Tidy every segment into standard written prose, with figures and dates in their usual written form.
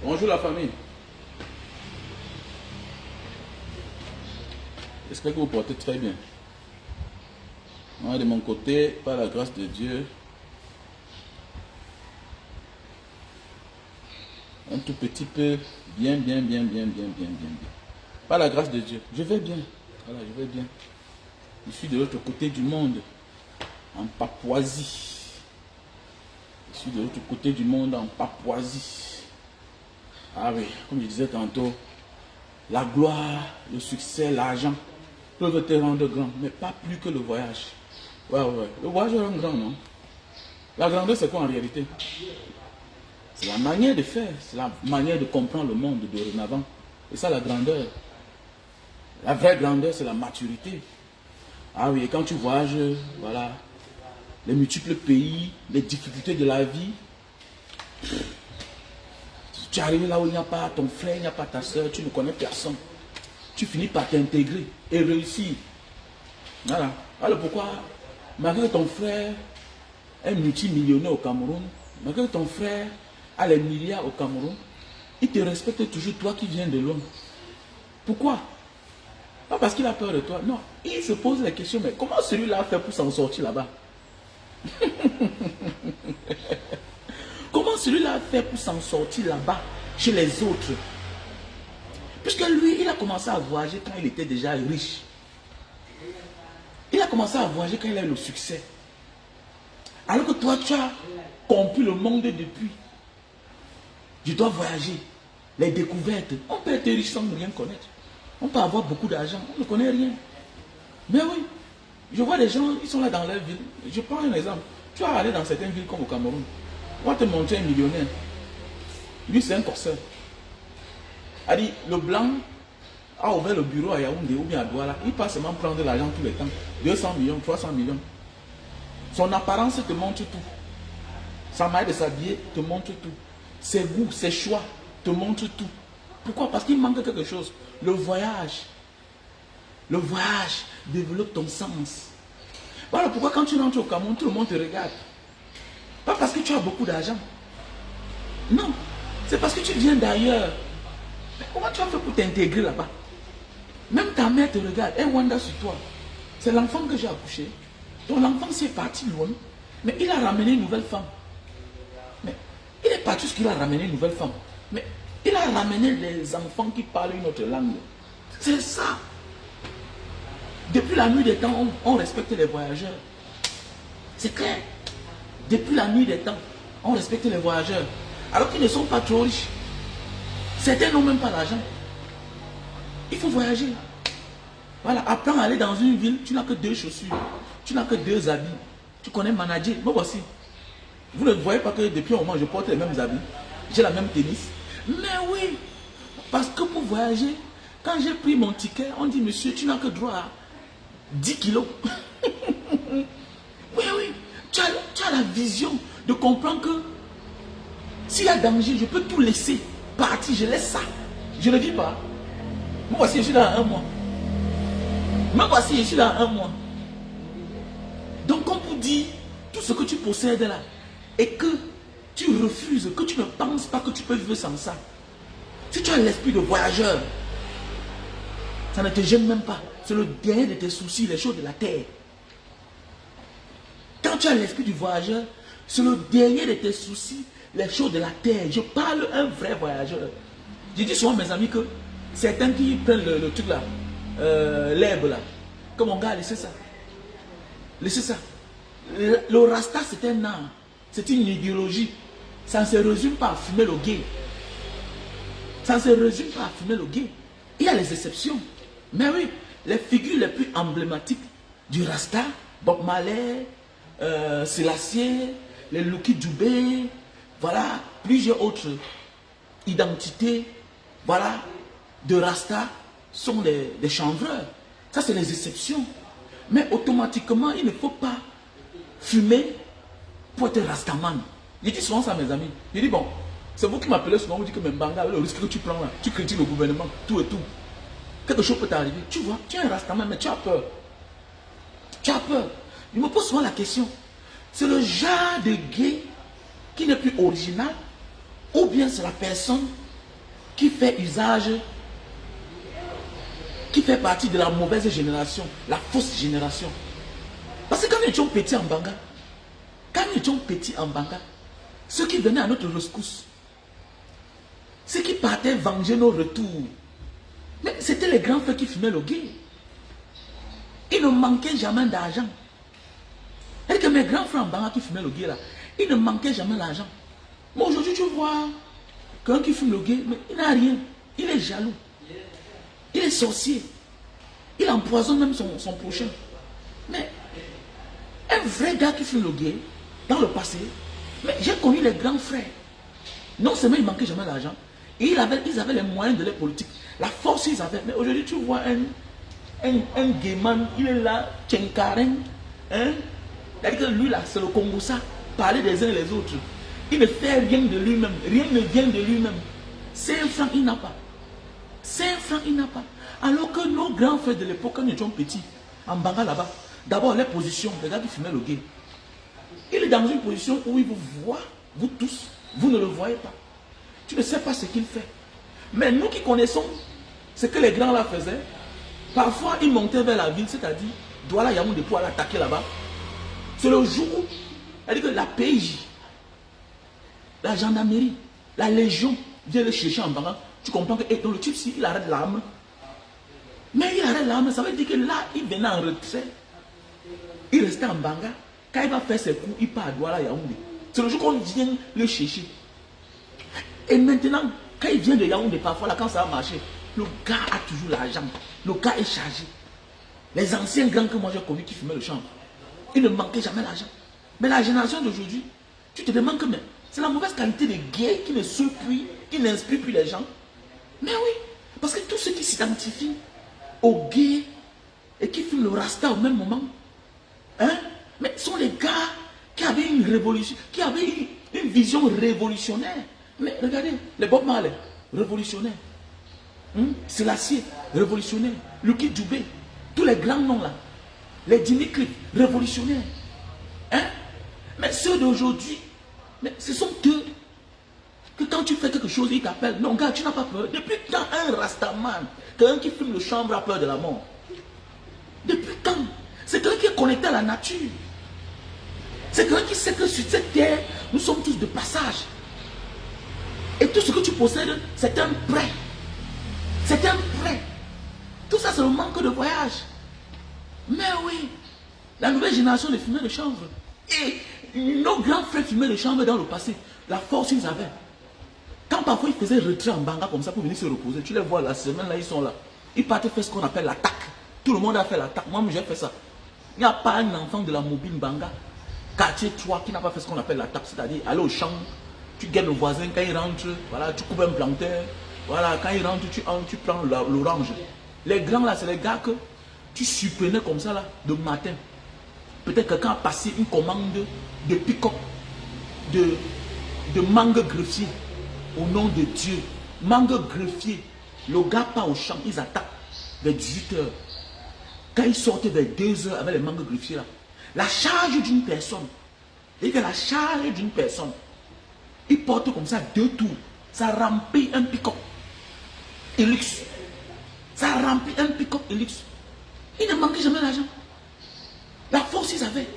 Bonjour la famille. J'espère que vous portez très bien. Moi, de mon côté, par la grâce de Dieu, un tout petit peu, bien. Par la grâce de Dieu, je vais bien. Voilà, je vais bien. Je suis de l'autre côté du monde, en Papouasie. Je suis de l'autre côté du monde, en Papouasie. Ah oui, comme je disais tantôt, la gloire, le succès, l'argent peuvent te rendre grand, mais pas plus que le voyage. Ouais. Le voyage rend grand, non? La grandeur, c'est quoi en réalité? C'est la manière de faire, c'est la manière de comprendre le monde dorénavant. Et ça, la grandeur. La vraie grandeur, c'est la maturité. Ah oui, et quand tu voyages, voilà, les multiples pays, les difficultés de la vie, tu arrives là où il n'y a pas ton frère, il n'y a pas ta soeur, tu ne connais personne. Tu finis par t'intégrer et réussir. Voilà. Alors pourquoi, malgré que ton frère est multimillionnaire au Cameroun, malgré que ton frère a les milliards au Cameroun, il te respecte toujours, toi qui viens de loin. Pourquoi? Pas parce qu'il a peur de toi. Non, il se pose la question, mais comment celui-là a fait pour s'en sortir là-bas? Comment celui-là a fait pour s'en sortir là-bas, chez les autres? Puisque lui, il a commencé à voyager quand il était déjà riche. Il a commencé à voyager quand il a eu le succès. Alors que toi, tu as compris le monde depuis. Je dois voyager. Les découvertes. On peut être riche sans rien connaître. On peut avoir beaucoup d'argent. On ne connaît rien. Mais oui, je vois des gens, ils sont là dans leur ville. Je prends un exemple. Tu vas aller dans certaines villes comme au Cameroun. On va te montrer un millionnaire. Lui, c'est un corsaire. A dit, le blanc a ouvert le bureau à Yaoundé ou bien à Douala. Il passe seulement prendre l'argent tous les temps. 200 millions, 300 millions. Son apparence te montre tout. Sa manière de s'habiller te montre tout. Ses goûts, ses choix te montrent tout. Pourquoi? Parce qu'il manque quelque chose. Le voyage développe ton sens. Voilà pourquoi quand tu rentres au Cameroun, tout le monde te regarde. Pas parce que tu as beaucoup d'argent. Non, c'est parce que tu viens d'ailleurs. Mais comment tu as fait pour t'intégrer là-bas? Même ta mère te regarde, elle wanda sur toi. C'est l'enfant que j'ai accouché. Donc l'enfant s'est parti loin, mais il a ramené une nouvelle femme. Mais il est parti parce qu'il a ramené une nouvelle femme. Mais il a ramené les enfants qui parlent une autre langue. C'est ça. Depuis la nuit des temps, on respecte les voyageurs. C'est clair. Depuis la nuit des temps, on respecte les voyageurs. Alors qu'ils ne sont pas trop riches. Certains n'ont même pas l'argent. Il faut voyager. Voilà, apprends à aller dans une ville, tu n'as que 2 chaussures. Tu n'as que 2 habits. Tu connais manager. Moi voici. Vous ne voyez pas que depuis un moment, je porte les mêmes habits. J'ai la même tennis. Mais oui, parce que pour voyager, quand j'ai pris mon ticket, on dit, monsieur, tu n'as que droit à 10 kilos. Oui, tu as la vision de comprendre que s'il y a danger, je peux tout laisser partir, je laisse ça. Je ne vis pas. Moi voici, je suis là 1 mois. Moi voici, je suis là 1 mois. Donc, on vous dit, tout ce que tu possèdes là, et que tu refuses, que tu ne penses pas que tu peux vivre sans ça. Si tu as l'esprit de voyageur, ça ne te gêne même pas. C'est le dernier de tes soucis, les choses de la terre. Quand tu as l'esprit du voyageur, c'est le dernier de tes soucis, les choses de la terre. Je parle un vrai voyageur. Je dis souvent à mes amis que certains qui prennent le truc là, l'herbe là, que mon gars, laissez ça. Laissez ça. Le rasta, c'est un art. C'est une idéologie. Ça ne se résume pas à fumer le gay. Ça ne se résume pas à fumer le gay. Il y a les exceptions. Mais oui, les figures les plus emblématiques du rasta, Bob Marley, Selassie, les Lucky Dubé, voilà, plusieurs autres identités, voilà, de rasta sont des chanvreurs. Ça, c'est les exceptions. Mais automatiquement, il ne faut pas fumer pour être rastaman. Je dis souvent ça à mes amis. Je dis bon, c'est vous qui m'appelez souvent, vous dites que Mbanga, le risque que tu prends là, tu critiques le gouvernement, tout et tout. Quelque chose peut t'arriver. Tu vois, tu es un rastaman, mais tu as peur. Tu as peur. Je me pose souvent la question. C'est le genre de gay qui n'est plus original, ou bien c'est la personne qui fait usage, qui fait partie de la mauvaise génération, la fausse génération. Parce que quand nous étions petits en Banga, ceux qui venaient à notre rescousse, ceux qui partaient venger nos retours, mais c'était les grands frères qui fumaient le gay. Ils ne manquaient jamais d'argent. Et que mes grands frères en Banga qui fumaient le gay là, ils ne manquaient jamais d'argent. Mais aujourd'hui tu vois, quelqu'un qui fume le gay, mais il n'a rien. Il est jaloux. Il est sorcier. Il empoisonne même son prochain. Mais un vrai gars qui fume le gay, dans le passé, mais j'ai connu les grands frères. Non seulement il manquait jamais d'argent, et ils avaient les moyens de leur politique. La force ils avaient. Mais aujourd'hui tu vois un gayman, il est là, tchenkaren, hein? C'est-à-dire que lui là, c'est le Congo ça, parler des uns et les autres. Il ne fait rien de lui-même, rien ne vient de lui-même. 5 francs il n'a pas. 5 francs il n'a pas. Alors que nos grands frères de l'époque, quand nous étions petits, en Banga là-bas, d'abord les positions, les gars qui fumaient le gay. Il est dans une position où il vous voit, vous tous, vous ne le voyez pas. Tu ne sais pas ce qu'il fait. Mais nous qui connaissons ce que les grands là faisaient, parfois ils montaient vers la ville, c'est-à-dire Douala Yaoundé pour aller attaquer là-bas. C'est le jour où, c'est-à-dire que la PJ, la gendarmerie, la légion vient le chercher en Banga. Tu comprends que dans le type, si il arrête l'arme, mais il arrête l'arme, ça veut dire que là, il venait en retrait. Il restait en Banga. Quand il va faire ses coups, il part à Douala Yaoundé. C'est le jour qu'on vient le chercher. Et maintenant, quand il vient de Yaoundé, parfois, là, quand ça va marcher, le gars a toujours l'argent. Le gars est chargé. Les anciens grands que moi j'ai connus qui fumaient le chanvre, ils ne manquaient jamais l'argent. Mais la génération d'aujourd'hui, tu te demandes que c'est la mauvaise qualité des gays qui ne s'appuient, qui n'inspirent plus les gens. Mais oui, parce que tous ceux qui s'identifient aux gays et qui fument le rasta au même moment, hein, mais sont les gars qui avaient une révolution, qui avaient une vision révolutionnaire. Mais regardez, les Bob Marley, révolutionnaire. Selassie, révolutionnaire. Lucky Dubé, tous les grands noms là. Les Dimitri, révolutionnaires. Hein? Mais ceux d'aujourd'hui, mais ce sont eux que quand tu fais quelque chose, ils t'appellent. Non, gars, tu n'as pas peur. Depuis quand un Rastaman, quelqu'un qui fume le chanvre a peur de la mort? Depuis quand? C'est quelqu'un qui est connecté à la nature. C'est quelqu'un qui sait que sur cette terre, nous sommes tous de passage. Et tout ce que tu possèdes, c'est un prêt. C'est un prêt. Tout ça, c'est le manque de voyage. Mais oui, la nouvelle génération de fumeurs de chanvre. Et nos grands frères fumaient le chanvre dans le passé. La force ils avaient. Quand parfois ils faisaient retrait en Banga comme ça pour venir se reposer, tu les vois la semaine là, ils sont là. Ils partaient faire ce qu'on appelle l'attaque. Tout le monde a fait l'attaque. Moi, j'ai fait ça. Il n'y a pas un enfant de la mobile Banga, quartier 3, qui n'a pas fait ce qu'on appelle l'attaque. C'est-à-dire aller au champ, tu guettes le voisin, quand il rentre, voilà, tu coupes un plantain. Voilà, quand il rentre, tu prends l'orange. Les grands là, c'est les gars que tu surprenais comme ça là, de matin. Peut-être quelqu'un a passé une commande de pick-up, de mangue greffier, au nom de Dieu. Mangue greffier, le gars part au champ, ils attaquent vers 18 h. Quand ils sortent vers 2 h avec les mangues greffiers là, la charge d'une personne, et que la charge d'une personne, ils portent comme ça 2 tours, ça remplit un pick-up Hilux. Ça remplit un pick-up Hilux. Il ne manquait jamais d'argent. La force, ils avaient.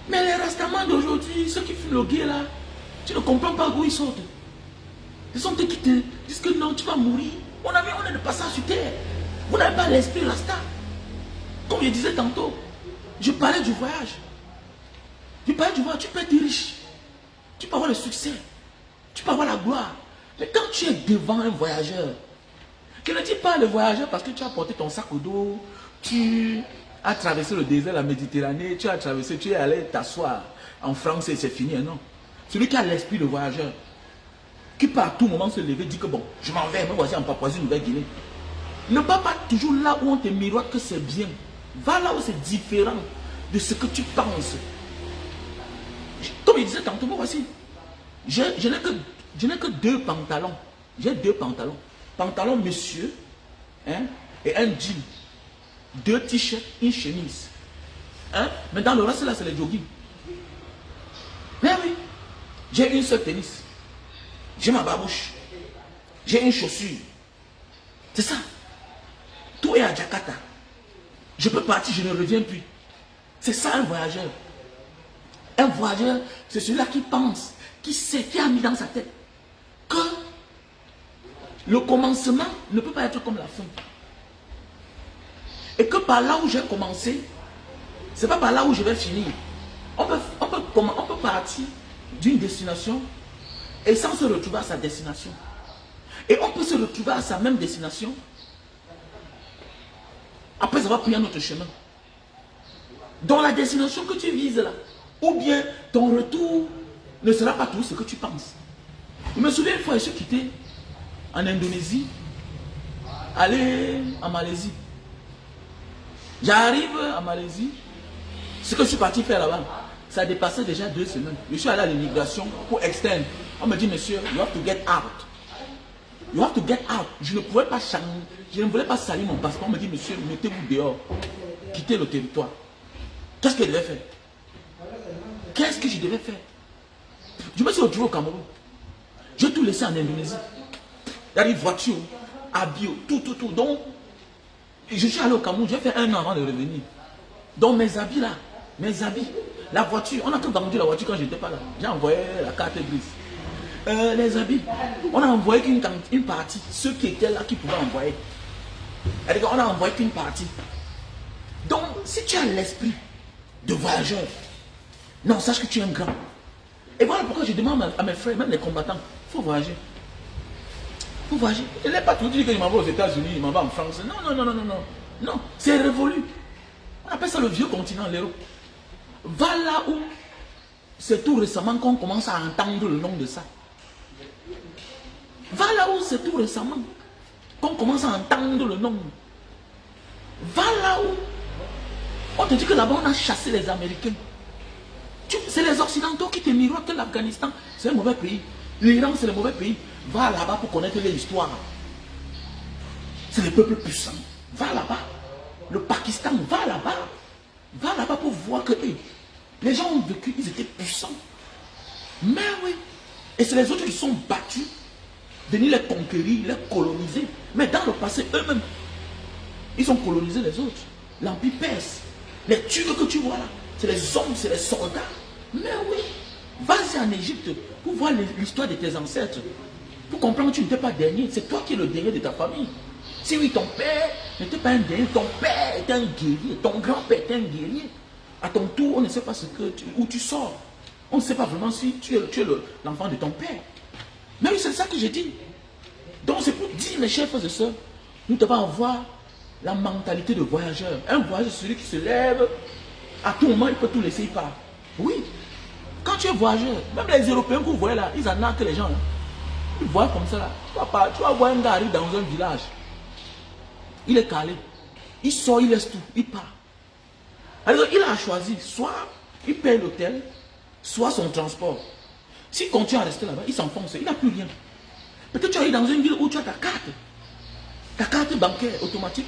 Mais les rastamans d'aujourd'hui, ceux qui fument le gay là, tu ne comprends pas d'où ils sortent. Ce sont eux qui te disent que non, tu vas mourir. On est de passage sur terre. Vous n'avez pas l'esprit rasta. Comme je disais tantôt, je parlais du voyage. Je parlais du voyage, tu peux être riche. Tu peux avoir le succès. Tu peux avoir la gloire. Mais quand tu es devant un voyageur, je ne dis pas le voyageur parce que tu as porté ton sac au dos, tu as traversé le désert, la Méditerranée, tu as traversé, tu es allé t'asseoir en France et c'est fini, non. Celui qui a l'esprit de voyageur, qui peut à tout moment se lever, dit que bon, je m'en vais, me voici en Papouasie-Nouvelle-Guinée. Ne va pas toujours là où on te miroite que c'est bien. Va là où c'est différent de ce que tu penses. Comme je disais tantôt, moi voici, je n'ai que 2 pantalons. J'ai 2 pantalons. Pantalon monsieur, hein, et un jean. 2 t-shirts, une chemise. Hein? Mais dans le reste là, c'est les jogging. Mais oui, j'ai une seule tennis. J'ai ma babouche. J'ai une chaussure. C'est ça. Tout est à Jakarta. Je peux partir, je ne reviens plus. C'est ça un voyageur. Un voyageur, c'est celui-là qui pense, qui sait, qui a mis dans sa tête que le commencement ne peut pas être comme la fin. Et que par là où j'ai commencé, c'est pas par là où je vais finir. On peut partir d'une destination et sans se retrouver à sa destination. Et on peut se retrouver à sa même destination après avoir pris un autre chemin. Dans la destination que tu vises là, ou bien ton retour ne sera pas tout ce que tu penses. Je me souviens une fois, je suis quitté en Indonésie, aller en Malaisie. J'arrive à Malaisie, ce que je suis parti faire là-bas, ça dépassait déjà 2 semaines. Je suis allé à l'immigration pour externe. On me dit, monsieur, you have to get out. You have to get out. Je ne pouvais pas changer, je ne voulais pas salir mon passeport. On me dit, monsieur, mettez-vous dehors, quittez le territoire. Qu'est-ce que je devais faire? Qu'est-ce que je devais faire? Je me suis retrouvé au Cameroun. J'ai tout laissé en Indonésie. Il y a des voitures, habits, tout. Donc, je suis allé au Cameroun, j'ai fait 1 an avant de revenir. Donc mes habits là, la voiture, on a tout vendu la voiture quand je n'étais pas là. J'ai envoyé la carte grise. Les habits, on a envoyé qu'une partie, ceux qui étaient là qui pouvaient envoyer. C'est-à-dire qu'on a envoyé qu'une partie. Donc, si tu as l'esprit de voyageur, non, sache que tu es un grand. Et voilà pourquoi je demande à mes frères, même les combattants, il faut voyager. Il faut voyager. Je n'ai pas tout dit que je m'en vais aux États-Unis, je m'en vais en France. Non, c'est révolu. On appelle ça le vieux continent, l'Europe. Va là où c'est tout récemment qu'on commence à entendre le nom de ça. Va là où c'est tout récemment qu'on commence à entendre le nom. Va là où on te dit que là-bas on a chassé les Américains. C'est les Occidentaux qui te miroitent que l'Afghanistan c'est un mauvais pays. L'Iran c'est le mauvais pays. Va là-bas pour connaître l'histoire. C'est les peuples puissants. Va là-bas. Le Pakistan, va là-bas. Va là-bas pour voir que les gens ont vécu, ils étaient puissants. Mais oui. Et c'est les autres qui sont battus, venir les conquérir, les coloniser. Mais dans le passé, eux-mêmes, ils ont colonisé les autres. L'Empire perse. Les Turcs que tu vois là, c'est les hommes, c'est les soldats. Mais oui. Vas-y en Égypte pour voir l'histoire de tes ancêtres. Pour comprendre que tu n'étais pas dernier. C'est toi qui es le dernier de ta famille. Si oui, ton père n'était pas un dernier, ton père était un guerrier, ton grand-père était un guerrier. À ton tour, on ne sait pas où tu sors. On ne sait pas vraiment si tu es l'enfant de ton père. Mais oui, c'est ça que j'ai dit. Donc c'est pour dire, mes chers frères et sœurs, nous devons avoir la mentalité de voyageur. Un voyageur, c'est celui qui se lève, à tout moment, il peut tout laisser, il part. Oui. Quand tu es voyageur, même les Européens que vous voyez là, ils en ont que les gens là. Ils voient comme ça là. Tu vas voir un gars arrive dans un village. Il est calé. Il sort, il laisse tout. Il part. Alors, il a choisi. Soit il paye l'hôtel, soit son transport. S'il continue à rester là-bas, il s'enfonce. Il n'a plus rien. Peut-être tu arrives dans une ville où tu as ta carte. Ta carte bancaire automatique.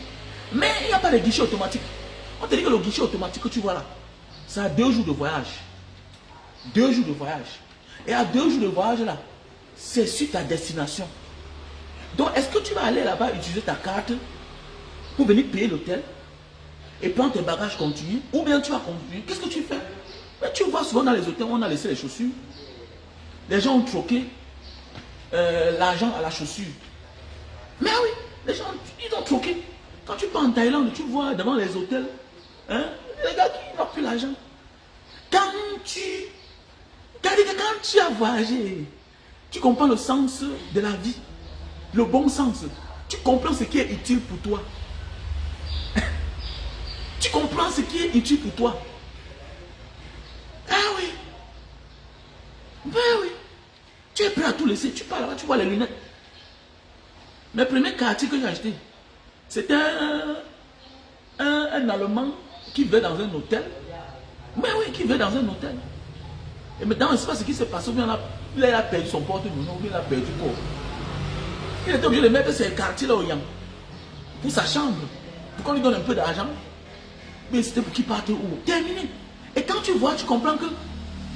Mais il n'y a pas de guichet automatique. On te dit que le guichet automatique que tu vois là, ça a 2 jours de voyage. 2 jours de voyage. Et à 2 jours de voyage là, c'est sur ta destination. Donc, est-ce que tu vas aller là-bas utiliser ta carte pour venir payer l'hôtel et prendre tes bagages, continuer, ou bien tu vas continuer? Qu'est-ce que tu fais? Mais tu vois souvent dans les hôtels, on a laissé les chaussures. Les gens ont troqué l'argent à la chaussure. Mais oui, les gens, ils ont troqué. Quand tu pars en Thaïlande, tu vois devant les hôtels, les gars qui n'ont plus l'argent. Quand tu as voyagé, tu comprends le sens de la vie, le bon sens. Tu comprends ce qui est utile pour toi. Tu comprends ce qui est utile pour toi. Ah oui. Ben oui. Tu es prêt à tout laisser. Tu pars là-bas, tu vois les lunettes. Mes premiers quartiers que j'ai achetés, c'était un Allemand qui vivait dans un hôtel. Mais oui, qui vivait dans un hôtel. Et maintenant, je ne sais pas ce qui s'est passé. Il a perdu son porte-monnaie, ou il a perdu quoi. Il était obligé de mettre ses quartiers là au Yang. Pour sa chambre. Pour qu'on lui donne un peu d'argent. Mais c'était pour qu'il parte où? Terminé. Et quand tu vois, tu comprends que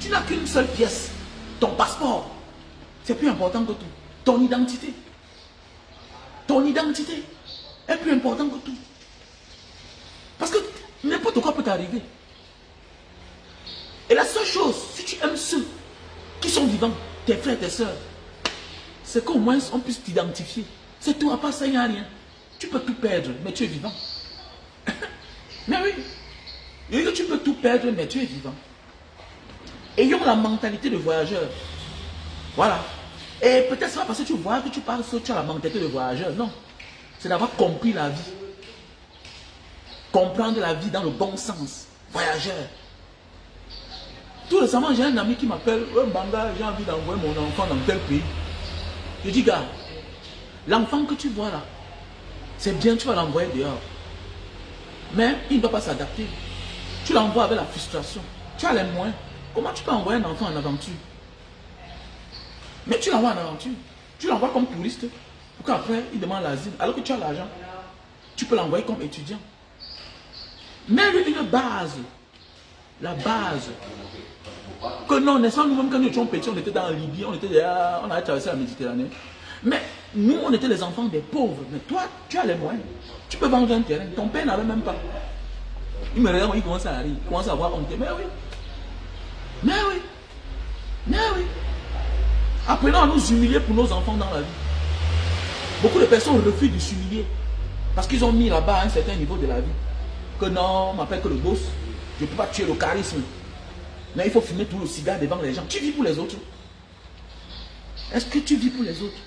tu n'as qu'une seule pièce. Ton passeport. C'est plus important que tout. Ton identité. ton identité est plus importante que tout. Parce que n'importe quoi peut t'arriver. Et la seule chose, si tu aimes ceux qui sont vivants, tes frères, tes soeurs, c'est qu'au moins on puisse t'identifier. C'est tout, à part ça, il n'y a rien. Tu peux tout perdre, mais tu es vivant. Mais oui, tu peux tout perdre, mais tu es vivant. Ayons la mentalité de voyageur. Voilà. Et peut-être c'est pas parce que tu vois que tu parles que tu as la mentalité de voyageur. Non. C'est d'avoir compris la vie. Comprendre la vie dans le bon sens. Voyageur. Tout récemment, j'ai un ami qui m'appelle, Banga, j'ai envie d'envoyer mon enfant dans tel pays. Je dis, gars, l'enfant que tu vois là, c'est bien, tu vas l'envoyer dehors. Mais il ne doit pas s'adapter. Tu l'envoies avec la frustration. Tu as les moyens. Comment tu peux envoyer un enfant en aventure? Mais tu l'envoies en aventure. Tu l'envoies comme touriste. Pour qu'après, il demande l'asile. Alors que tu as l'argent, tu peux l'envoyer comme étudiant. Mets-lui une base. La base. Que non, n'est-ce pas, nous-mêmes, quand nous étions petits, on était dans la Libye, on a traversé la Méditerranée. Mais nous, on était les enfants des pauvres. Mais toi, tu as les moyens. Tu peux vendre un terrain. Ton père n'avait même pas. Il me regarde, il commence à rire. Il commence à avoir honte. Mais oui. Mais oui. Mais oui. Apprenons à nous humilier pour nos enfants dans la vie. Beaucoup de personnes refusent de s'humilier. Parce qu'ils ont mis là-bas un certain niveau de la vie. Que non, on m'appelle que le boss. Je ne peux pas tuer le charisme. Mais il faut fumer tout le cigare devant les gens. Tu vis pour les autres. Est-ce que tu vis pour les autres?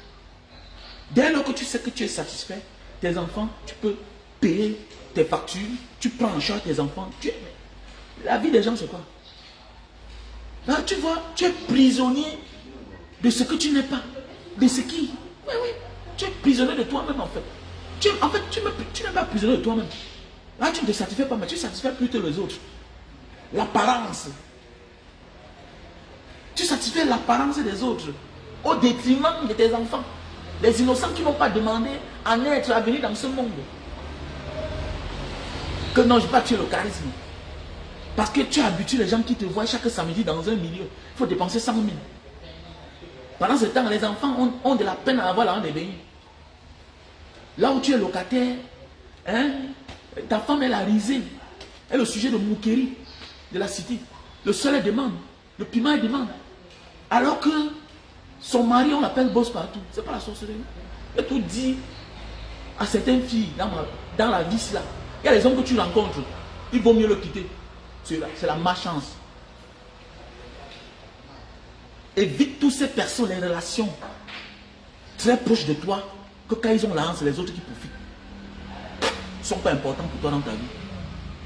Dès lors que tu sais que tu es satisfait, tes enfants, tu peux payer tes factures, tu prends en charge tes enfants. La vie des gens, c'est quoi? Là, tu vois, tu es prisonnier de ce que tu n'es pas. De ce qui? Oui, oui. Tu es prisonnier de toi-même, en fait. Tu n'es pas prisonnier de toi-même. Là, tu ne te satisfais pas, mais tu satisfais plutôt les autres. L'apparence. Tu satisfais l'apparence des autres au détriment de tes enfants. Les innocents qui n'ont pas demandé à naître, à venir dans ce monde. Que non, je ne vais pas tuer le charisme. Parce que tu habitues les gens qui te voient chaque samedi dans un milieu. Il faut dépenser 100 000. Pendant ce temps, les enfants ont de la peine à avoir l'argent des beignets. Là où tu es locataire, hein, ta femme est la risée. Elle est le sujet de moquerie de la cité. Le soleil demande, le piment demande. Alors que son mari, on l'appelle boss partout. C'est pas la sorcellerie. Et tout dit à certaines filles dans la vie là. Il y a les hommes que tu rencontres, il vaut mieux le quitter. C'est la malchance. Évite toutes ces personnes, les relations très proches de toi, que quand ils ont l'argent, c'est les autres qui profitent. Ils ne sont pas importants pour toi dans ta vie.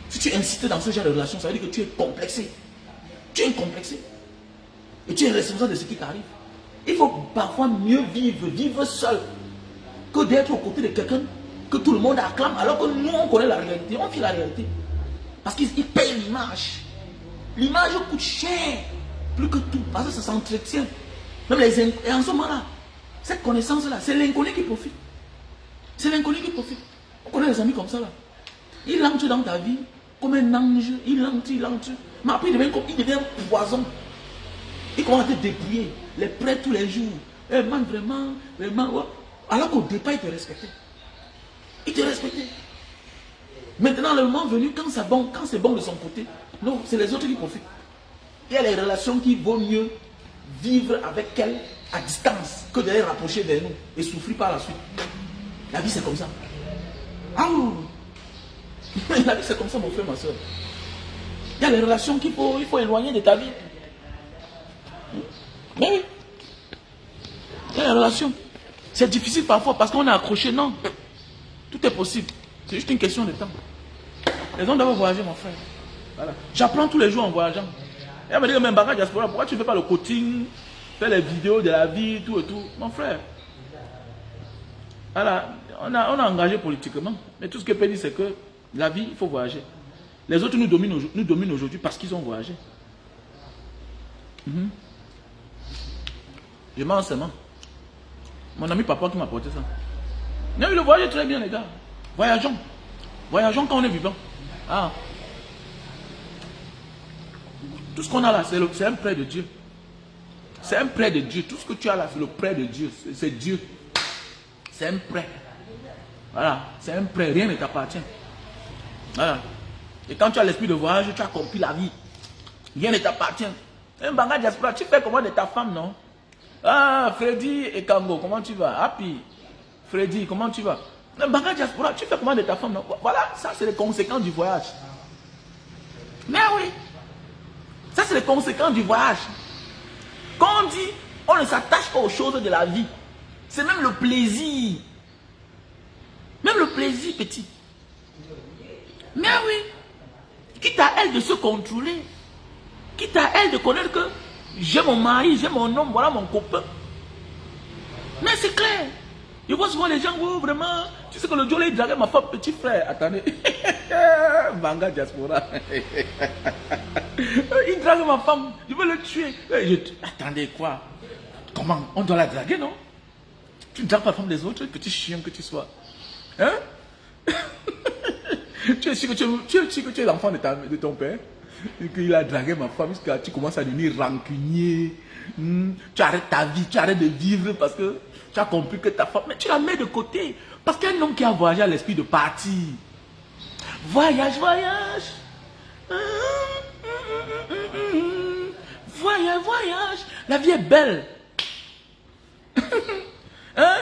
Si tu insistes dans ce genre de relation, ça veut dire que tu es complexé. Tu es complexé. Et tu es responsable de ce qui t'arrive. Il faut parfois mieux vivre seul, que d'être aux côtés de quelqu'un que tout le monde acclame, alors que nous, on connaît la réalité, on vit la réalité. Parce qu'ils payent l'image. L'image coûte cher, plus que tout, parce que ça s'entretient. Même et en ce moment-là, cette connaissance-là, c'est l'inconnu qui profite. C'est l'inconnu qui profite. On connaît des amis comme ça, là. Il entre dans ta vie comme un ange, il entre. Mais après, il devient poison. Il commence à te dépouiller, les prêts tous les jours. Eh, man, vraiment. Ouais. Alors qu'au départ, il te respectait. Il te respectait. Maintenant, le moment venu, quand c'est bon de son côté, non, c'est les autres qui profitent. Il y a les relations qui vaut mieux vivre avec elles à distance que de les rapprocher vers nous et souffrir par la suite. La vie, c'est comme ça. Ah oui. La vie, c'est comme ça, mon frère, ma soeur. Il y a les relations qu'il faut éloigner de ta vie. Mais oui. Il y a les relations. C'est difficile parfois parce qu'on est accroché. Non. Tout est possible. C'est juste une question de temps. Les gens doivent voyager, mon frère. Voilà. J'apprends tous les jours en voyageant. Et elle me dit que même bagage diaspora, pourquoi tu ne fais pas le coaching, faire les vidéos de la vie, tout et tout. Mon frère. Voilà. On a engagé politiquement. Mais tout ce que je peux dire, c'est que la vie, il faut voyager. Les autres nous dominent aujourd'hui parce qu'ils ont voyagé. Je mens seulement. Mon ami papa qui m'a apporté ça. Mais le voyage est très bien, les gars. Voyageons. Voyageons quand on est vivant. Ah. Tout ce qu'on a là, c'est un prêt de Dieu. C'est un prêt de Dieu. Tout ce que tu as là, c'est le prêt de Dieu. C'est Dieu. C'est un prêt. Voilà, c'est un prêt, rien ne t'appartient. Voilà. Et quand tu as l'esprit de voyage, tu as compris la vie. Rien ne t'appartient. Un Banga Diaspora, tu fais comment de ta femme, non? Ah, Freddy et Kango, comment tu vas? Happy. Freddy, comment tu vas? Un Banga Diaspora, tu fais comment de ta femme, non? Voilà, ça c'est les conséquences du voyage. Mais oui, ça c'est les conséquences du voyage. Quand on dit, on ne s'attache pas aux choses de la vie. C'est même le plaisir. Même le plaisir, petit. Mais oui, quitte à elle de se contrôler, quitte à elle de connaître que j'ai mon mari, j'ai mon homme, voilà mon copain. Mais c'est clair. Je vois souvent les gens, oh, vraiment, tu sais que le jour là, il draguait ma femme, petit frère. Attendez. Banga Diaspora. Il drague ma femme, je veux le tuer. Attendez, quoi? Comment? On doit la draguer, non? Tu ne dragues pas la femme des autres, petit chien que tu sois. Hein? Tu es sûr que tu es l'enfant de ton père? Et qu'il a dragué ma femme jusqu'à tu commences à devenir rancunier. Tu arrêtes ta vie, tu arrêtes de vivre parce que tu as compris que ta femme... Mais tu la mets de côté. Parce qu'un homme qui a voyagé a l'esprit de partir. Voyage, voyage. Voyage, voyage. La vie est belle. Hein?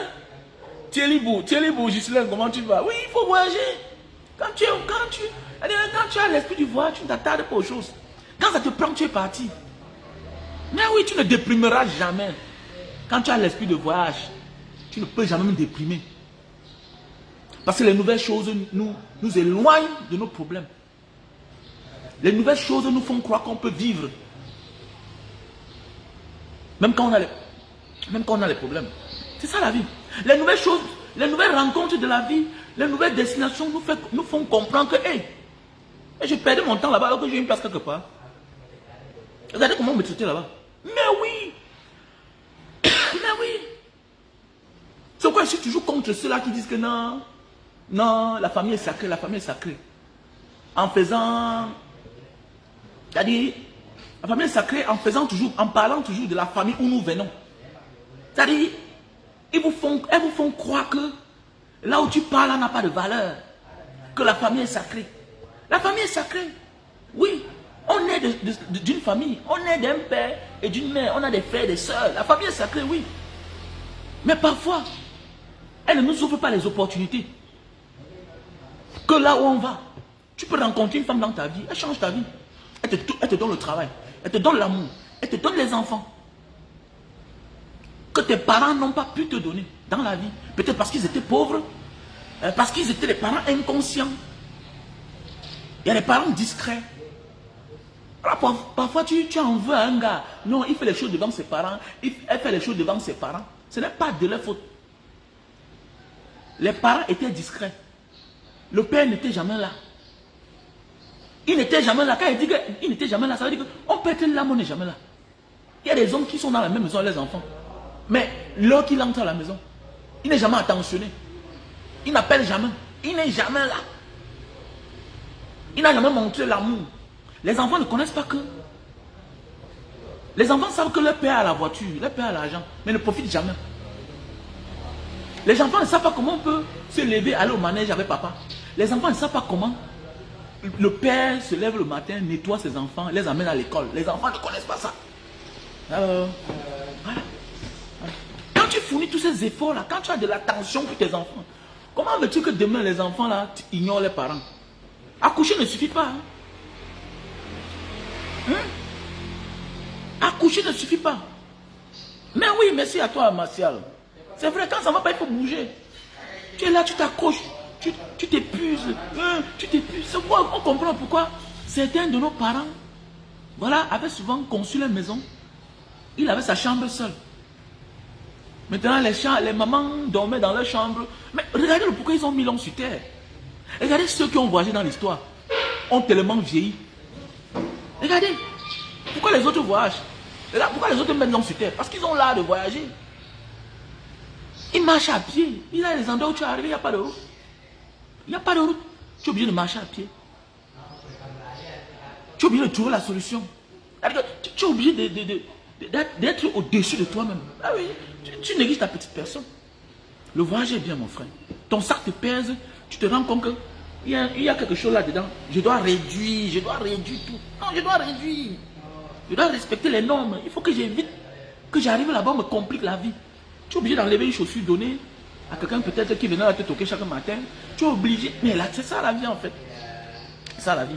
Thierry Bou, Ghislaine, comment tu vas? Oui, il faut voyager. Quand tu as l'esprit du voyage, tu ne t'attardes pas aux choses. Quand ça te prend, tu es parti. Mais oui, tu ne déprimeras jamais. Quand tu as l'esprit de voyage, tu ne peux jamais me déprimer. Parce que les nouvelles choses nous éloignent de nos problèmes. Les nouvelles choses nous font croire qu'on peut vivre. Même quand on a les problèmes. C'est ça la vie. Les nouvelles choses, les nouvelles rencontres de la vie, les nouvelles destinations nous font comprendre que, hey, j'ai perdu mon temps là-bas alors que j'ai une place quelque part. Regardez comment on me traitait là-bas. Mais oui. Mais oui. C'est pourquoi je suis toujours contre ceux-là qui disent que non, la famille est sacrée, la famille est sacrée. En faisant, c'est-à-dire, la famille est sacrée en parlant toujours de la famille où nous venons. C'est-à-dire, elles vous font croire que là où tu parles, n'a pas de valeur. Que la famille est sacrée. La famille est sacrée. Oui, on est d'une famille. On est d'un père et d'une mère. On a des frères et des sœurs. La famille est sacrée, oui. Mais parfois, elle ne nous ouvre pas les opportunités. Que là où on va, tu peux rencontrer une femme dans ta vie. Elle change ta vie. Elle te donne le travail. Elle te donne l'amour. Elle te donne les enfants. Que tes parents n'ont pas pu te donner dans la vie. Peut-être parce qu'ils étaient pauvres. Parce qu'ils étaient des parents inconscients. Il y a des parents discrets. Alors, parfois tu en veux à un gars. Non, il fait les choses devant ses parents. Elle fait les choses devant ses parents. Ce n'est pas de leur faute. Les parents étaient discrets. Le père n'était jamais là. Il n'était jamais là. Quand il dit qu'il n'était jamais là, ça veut dire qu'on peut être là, mais on n'est jamais là. Il y a des hommes qui sont dans la même maison, les enfants. Mais lors qu'il entre à la maison, il n'est jamais attentionné. Il n'appelle jamais. Il n'est jamais là. Il n'a jamais montré l'amour. Les enfants ne connaissent pas que. Les enfants savent que leur père a la voiture, leur père a l'argent, mais ne profitent jamais. Les enfants ne savent pas comment on peut se lever, aller au manège avec papa. Les enfants ne savent pas comment le père se lève le matin, nettoie ses enfants, les amène à l'école. Les enfants ne connaissent pas ça. Voilà. Quand tu fournis tous ces efforts-là, quand tu as de l'attention pour tes enfants, comment veux-tu que demain les enfants-là ignorent les parents? Accoucher ne suffit pas. Accoucher ne suffit pas. Mais oui, merci à toi, Martial. C'est vrai, quand ça ne va pas, il faut bouger. Tu es là, tu t'accroches, tu t'épuises. Tu t'épuises. C'est pourquoi on comprend pourquoi certains de nos parents, voilà, avaient souvent conçu leur maison. Il avait sa chambre seule. Maintenant, les mamans dormaient dans leur chambre. Mais regardez pourquoi ils ont mis l'homme sur terre. Regardez ceux qui ont voyagé dans l'histoire. Ont tellement vieilli. Regardez. Pourquoi les autres voyagent? Pourquoi les autres mettent l'homme sur terre? Parce qu'ils ont l'art de voyager. Ils marchent à pied. Il y a des endroits où tu es arrivé, il n'y a pas de route. Il n'y a pas de route. Tu es obligé de marcher à pied. Tu es obligé de trouver la solution. Tu es obligé d'être au-dessus de toi-même. Ah oui, tu négliges ta petite personne. Le voyage est bien, mon frère. ton sac te pèse, tu te rends compte que il y a quelque chose là-dedans. Je dois réduire tout. Non, je dois réduire. Je dois respecter les normes. Il faut que j'évite que j'arrive là-bas, on me complique la vie. Tu es obligé d'enlever une chaussure donnée à quelqu'un peut-être qui venait à te toquer chaque matin. Tu es obligé. Mais là, c'est ça la vie en fait. C'est ça la vie.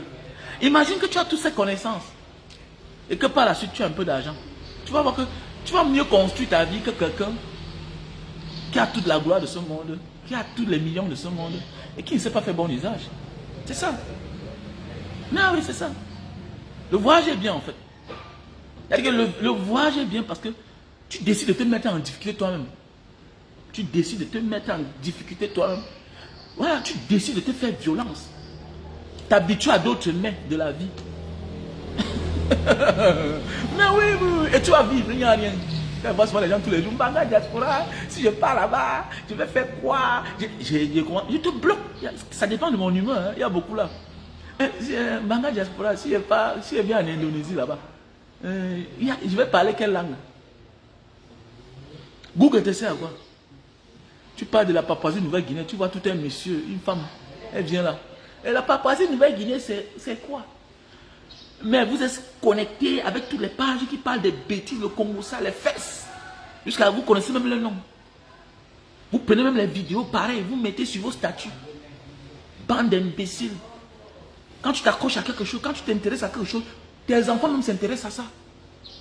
Imagine que tu as toutes ces connaissances et que par la suite tu as un peu d'argent. Tu vas voir que tu vas mieux construire ta vie que quelqu'un qui a toute la gloire de ce monde, qui a tous les millions de ce monde et qui ne sait pas faire bon usage. C'est ça. Non, oui, c'est ça. Le voyage est bien en fait. C'est-à-dire que le voyage est bien parce que tu décides de te mettre en difficulté toi-même. Tu décides de te mettre en difficulté toi-même. Voilà, tu décides de te faire violence. T'habitues à d'autres mains de la vie. Mais oui, oui, et tu vas vivre, il n'y a rien. Je vois souvent les gens tous les jours, Mbanga Diaspora, si je pars là-bas, je vais faire quoi? Je te bloque. Ça dépend de mon humeur, hein. Il y a beaucoup là. Mbanga Diaspora, si je viens en Indonésie là-bas, je vais parler quelle langue? Google te sert à quoi? Tu parles de la Papouasie-Nouvelle-Guinée, tu vois tout un monsieur, une femme, elle vient là. Et la Papouasie-Nouvelle-Guinée, c'est quoi? Mais vous êtes connecté avec toutes les pages qui parlent des bêtises, le Congo, ça, les fesses. Jusqu'à vous connaissez même le nom. Vous prenez même les vidéos, pareil, vous mettez sur vos statuts. Bande d'imbéciles. Quand tu t'accroches à quelque chose, quand tu t'intéresses à quelque chose, tes enfants même s'intéressent à ça.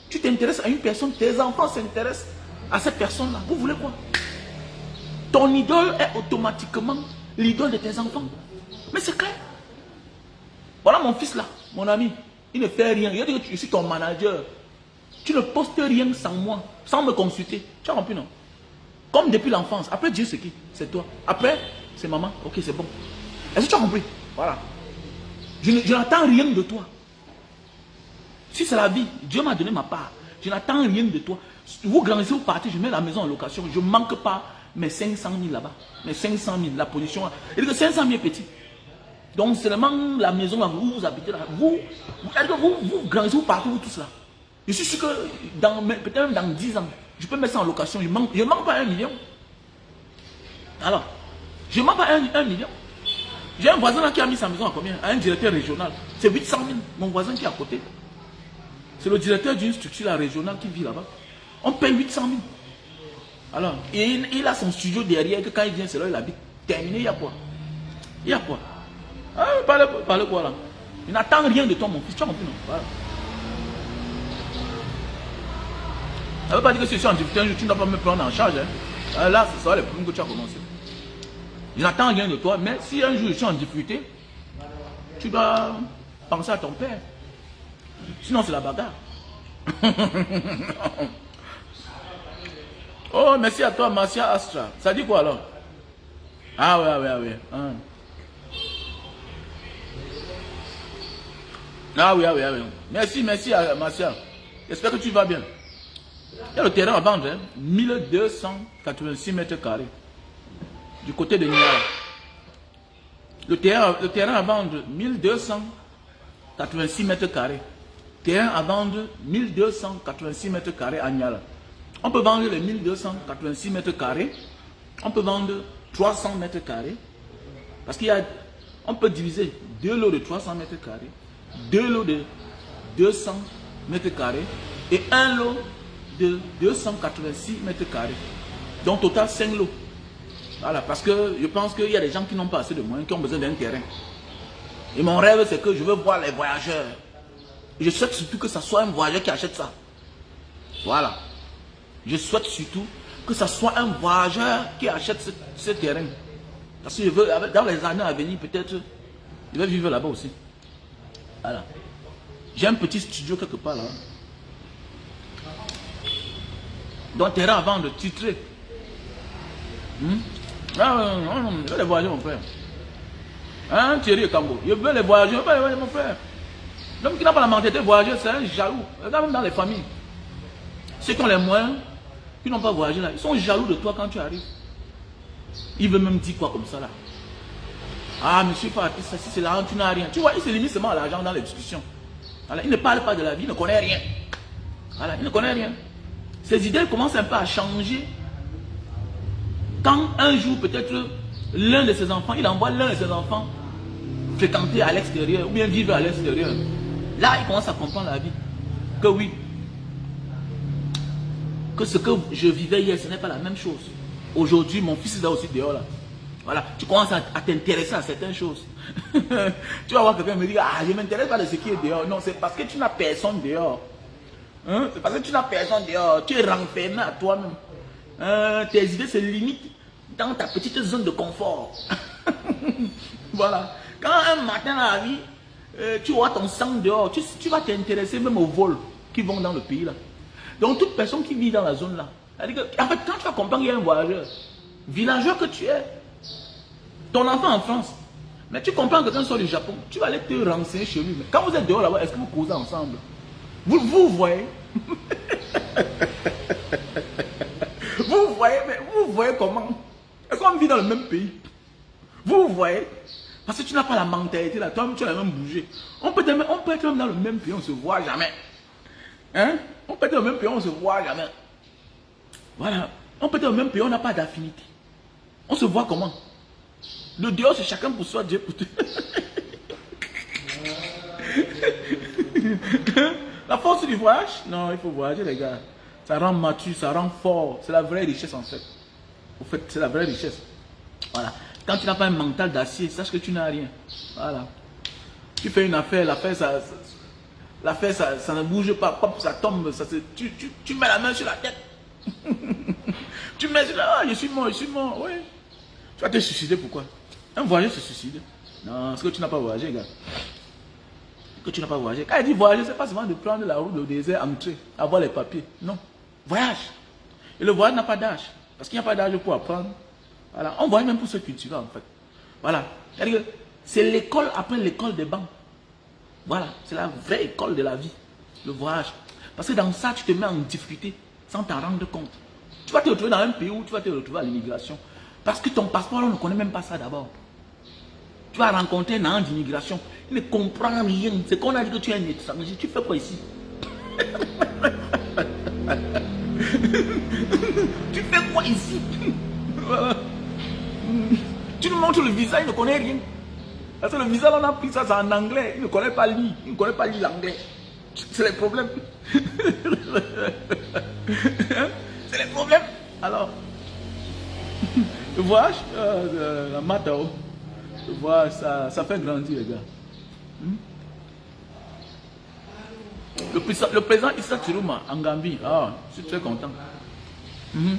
Tu t'intéresses à une personne, tes enfants s'intéressent à cette personne-là. Vous voulez quoi? Ton idole est automatiquement l'idole de tes enfants. Mais c'est clair. Voilà mon fils là, mon ami. Il ne fait rien. Il dit que je suis ton manager. Tu ne postes rien sans moi, sans me consulter. Tu as compris, non? Comme depuis l'enfance. Après Dieu, c'est qui? C'est toi. Après, c'est maman. Ok, c'est bon. Est-ce que tu as compris? Voilà. Je n'attends rien de toi. Si c'est la vie, Dieu m'a donné ma part. Je n'attends rien de toi. Vous grandissez, vous partez, je mets la maison en location. Je ne manque pas mes 500 000 là-bas. Mes 500 000, la position. Et que 500 000 est petit. Donc seulement la maison là, vous habitez là. Vous grandissez, vous partez, vous tous là. Je suis sûr que peut-être même dans 10 ans, je peux mettre ça en location. Je ne manque pas 1 million. Alors, je ne manque pas 1 million. J'ai un voisin là qui a mis sa maison à combien? À un directeur régional. C'est 800 000. Mon voisin qui est à côté. C'est le directeur d'une structure là, régionale qui vit là-bas. On paye 800 000. Alors, il a son studio derrière que quand il vient, c'est là il habite. Terminé, il y a quoi? Il y a quoi? Ah, parle quoi là? Je n'attends rien de toi, mon fils. Tu as compris, non? Voilà. Ça ne veut pas dire que si je suis en difficulté un jour, tu ne dois pas me prendre en charge. Hein. Là, ce sera le problème que tu as commencé. Je n'attends rien de toi, mais si un jour je suis en difficulté, tu dois penser à ton père. Sinon, c'est la bagarre. Oh, merci à toi, Marcia Astra. Ça dit quoi alors? Ah ouais. Ah oui. Merci à Marcia. J'espère que tu vas bien. Il y a le terrain à vendre, hein? 1286 mètres carrés. Du côté de Niala. Le terrain à vendre, 1286 mètres carrés. Terrain à vendre, 1286 mètres carrés à Niala. On peut vendre les 1286 mètres carrés. On peut vendre 300 mètres carrés. Parce qu'il y a, on peut diviser 2 lots de 300 mètres carrés, 2 lots de 200 mètres carrés et un lot de 286 mètres carrés. Donc total 5 lots. Voilà, parce que je pense qu'il y a des gens qui n'ont pas assez de moyens, qui ont besoin d'un terrain. Et mon rêve, c'est que je veux voir les voyageurs. Et je souhaite surtout que ce soit un voyageur qui achète ça. Voilà. Je souhaite surtout que ce soit un voyageur qui achète ce terrain. Parce que je veux, dans les années à venir, peut-être, je vais vivre là-bas aussi. Voilà. J'ai un petit studio quelque part là. Donc, terrain à vendre, titré. Je veux les voyageurs, mon frère. Hein, Thierry et Cambo. Je veux les voyageurs, je veux pas les voyageurs, mon frère. L'homme qui n'a pas la mentalité de voyageur, c'est un jaloux. Regarde même dans les familles. Ceux qui ont les moyens, qui n'ont pas voyagé là, ils sont jaloux de toi quand tu arrives. Ils veulent même dire quoi comme ça là? Ah, monsieur Fatih, ça si c'est l'argent, tu n'as rien. Tu vois, il se limite seulement à l'argent dans les discussions. Voilà, il ne parle pas de la vie, il ne connaît rien. Voilà, il ne connaît rien. Ses idées commencent un peu à changer. Quand un jour, peut-être, l'un de ses enfants, il envoie l'un de ses enfants fréquenter à l'extérieur, ou bien vivre à l'extérieur. Là, il commence à comprendre la vie. Que oui, que ce que je vivais hier, ce n'est pas la même chose. Aujourd'hui, mon fils est là aussi dehors là. Voilà, tu commences à t'intéresser à certaines choses. Tu vas voir quelqu'un me dire, ah, je ne m'intéresse pas de ce qui est dehors. Non, c'est parce que tu n'as personne dehors. Hein? C'est parce que tu n'as personne dehors. Tu es renfermé à toi-même. Tes idées se limitent dans ta petite zone de confort. Voilà. Quand un matin arrive, tu vois ton sang dehors, tu vas t'intéresser même aux vols qui vont dans le pays là. Donc toute personne qui vit dans la zone là, en fait, quand tu vas comprendre qu'il y a un voyageur, villageois que tu es, ton enfant en France, mais tu comprends que quand tu sors du Japon, tu vas aller te renseigner chez lui. Mais quand vous êtes dehors là-bas, est-ce que vous causez ensemble? Vous voyez? Vous voyez comment? Est-ce qu'on vit dans le même pays? Vous voyez? Parce que tu n'as pas la mentalité là, toi-même tu as même bougé. On peut être même dans le même pays, on ne se voit jamais. Hein? On peut être dans le même pays, on ne se voit jamais. Voilà. On peut être dans le même pays, on n'a pas d'affinité. On se voit comment? Le dehors, c'est chacun pour soi, Dieu pour tout. La force du voyage? Non, il faut voyager les gars. Ça rend mature, ça rend fort. C'est la vraie richesse en fait. Au fait, c'est la vraie richesse. Voilà. Quand tu n'as pas un mental d'acier, sache que tu n'as rien. Voilà. Tu fais une affaire, l'affaire, ça ne bouge pas, pop, ça tombe, tu mets la main sur la tête. Tu mets sur la... Ah, je suis mort, oui. Tu vas te suicider, pourquoi? Un voyageur se suicide. Non, c'est que tu n'as pas voyagé, gars. Que tu n'as pas voyagé. Quand il dit voyager, c'est pas seulement de prendre la route, le désert, entrer, avoir les papiers. Non. Voyage. Et le voyage n'a pas d'âge. Parce qu'il n'y a pas d'âge pour apprendre. Voilà. On voyage même pour se cultiver, en fait. Voilà. C'est l'école après l'école des bancs. Voilà. C'est la vraie école de la vie. Le voyage. Parce que dans ça, tu te mets en difficulté sans t'en rendre compte. Tu vas te retrouver dans un pays où tu vas te retrouver à l'immigration. Parce que ton passeport, on ne connaît même pas ça d'abord. Tu vas rencontrer un agent d'immigration. Il ne comprend rien. C'est qu'on a dit que tu es un étranger. Tu fais quoi ici? Tu fais quoi ici? Tu nous montres le visa, il ne connaît rien. Parce que le visa, on a pris ça, c'est en anglais. Il ne connaît pas lire. Il ne connaît pas lire l'anglais. C'est les problèmes. C'est les problèmes. Alors, le voyage, la Matao, le voyage, ça fait grandir les gars. Le président Issa Tiruma en Gambie, je suis très content. Il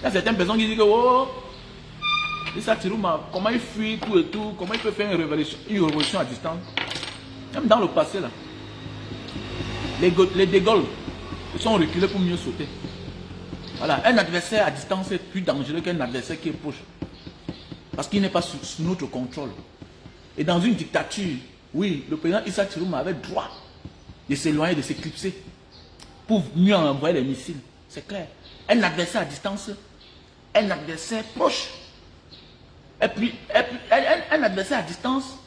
y a certaines personnes qui disent que oh, Issa Tiruma, comment il fuit tout et tout, comment il peut faire une révolution à distance. Même dans le passé là, les De Gaulle sont reculés pour mieux sauter. Voilà, un adversaire à distance est plus dangereux qu'un adversaire qui est proche. Parce qu'il n'est pas sous notre contrôle. Et dans une dictature, oui, le président Issa Tiruma avait droit de s'éloigner, de s'éclipser pour mieux envoyer les missiles. C'est clair. Un adversaire à distance, un adversaire proche. Et puis un adversaire à distance,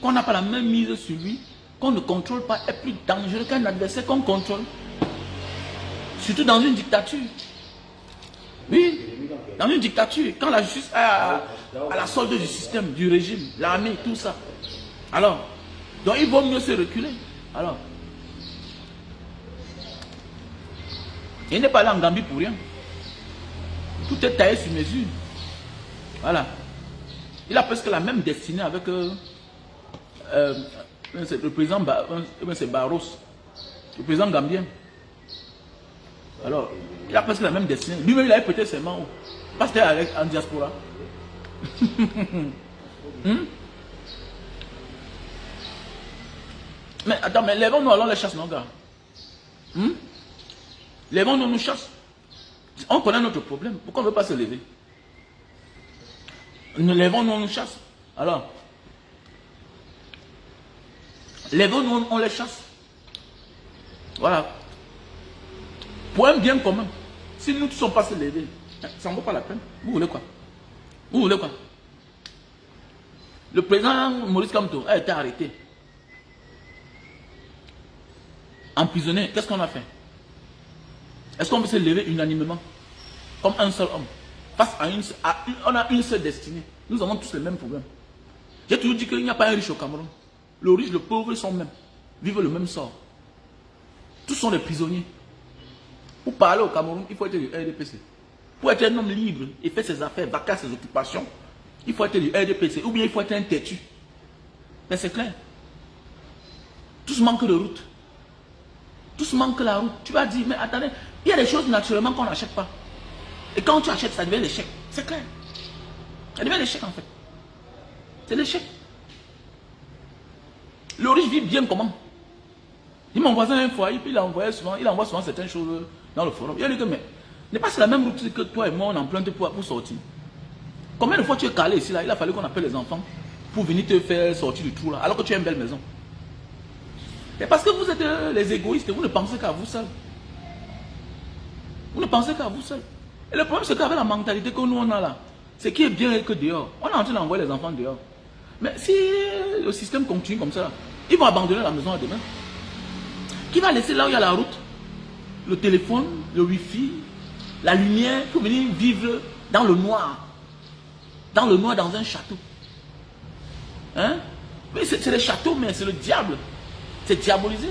qu'on n'a pas la même mise sur lui, qu'on ne contrôle pas, est plus dangereux qu'un adversaire qu'on contrôle. Surtout dans une dictature. Oui, dans une dictature, quand la justice est à la solde du système, du régime, l'armée, tout ça. Alors, donc il vaut mieux se reculer. Alors, il n'est pas allé en Gambie pour rien. Tout est taillé sur mesure. Voilà. Il a presque la même destinée avec le président Barros, le président gambien. Alors, il a presque la même destinée. Lui-même, il avait prêté ses mains. Parce qu'il était en diaspora. Mais attends, mais lèvons-nous alors les chasses, non, gars. Lèvons-nous, nous chasse. On connaît notre problème. Pourquoi on ne veut pas se lever? Nous lèvons-nous, nous chasse. Alors, lèvons-nous, on les chasse. Voilà. Pour un bien commun. Si nous ne sommes pas se lever, ça ne vaut pas la peine. Vous voulez quoi? Vous voulez quoi? Le président Maurice Kamto a été arrêté. Emprisonné. Qu'est-ce qu'on a fait? Est-ce qu'on peut se lever unanimement? Comme un seul homme? face à on a une seule destinée. Nous avons tous les mêmes problèmes. J'ai toujours dit qu'il n'y a pas un riche au Cameroun. Le riche, le pauvre, ils sont mêmes. Vivent le même sort. Tous sont des prisonniers. Pour parler au Cameroun, il faut être du RDPC. Pour être un homme libre et faire ses affaires, vaquer ses occupations, il faut être du RDPC. Ou bien il faut être un têtu. Mais c'est clair. Tous manquent de route. Tous manquent la route. Tu vas dire, mais attendez, il y a des choses naturellement qu'on n'achète pas. Et quand tu achètes, ça devient l'échec. C'est clair. Ça devient l'échec en fait. C'est l'échec. Le riche vit bien comment? Il m'a envoyé un foyer, puis il envoie souvent certaines choses dans le forum. Il a dit que, mais n'est pas sur la même route que toi et moi, on emprunte pour sortir. Combien de fois tu es calé ici, là? Il a fallu qu'on appelle les enfants pour venir te faire sortir du trou, là, alors que tu as une belle maison. Et parce que vous êtes les égoïstes, vous ne pensez qu'à vous seul. Vous ne pensez qu'à vous seul. Et le problème, c'est qu'avec la mentalité que nous, on a là, c'est qui est bien que dehors. On est en train d'envoyer les enfants dehors. Mais si le système continue comme ça, ils vont abandonner la maison à demain. Qui va laisser là où il y a la route, le téléphone, le wifi, la lumière, pour venir vivre dans le noir. Dans le noir, dans un château. Hein? Mais c'est les châteaux, mais c'est le diable. C'est diabolisé.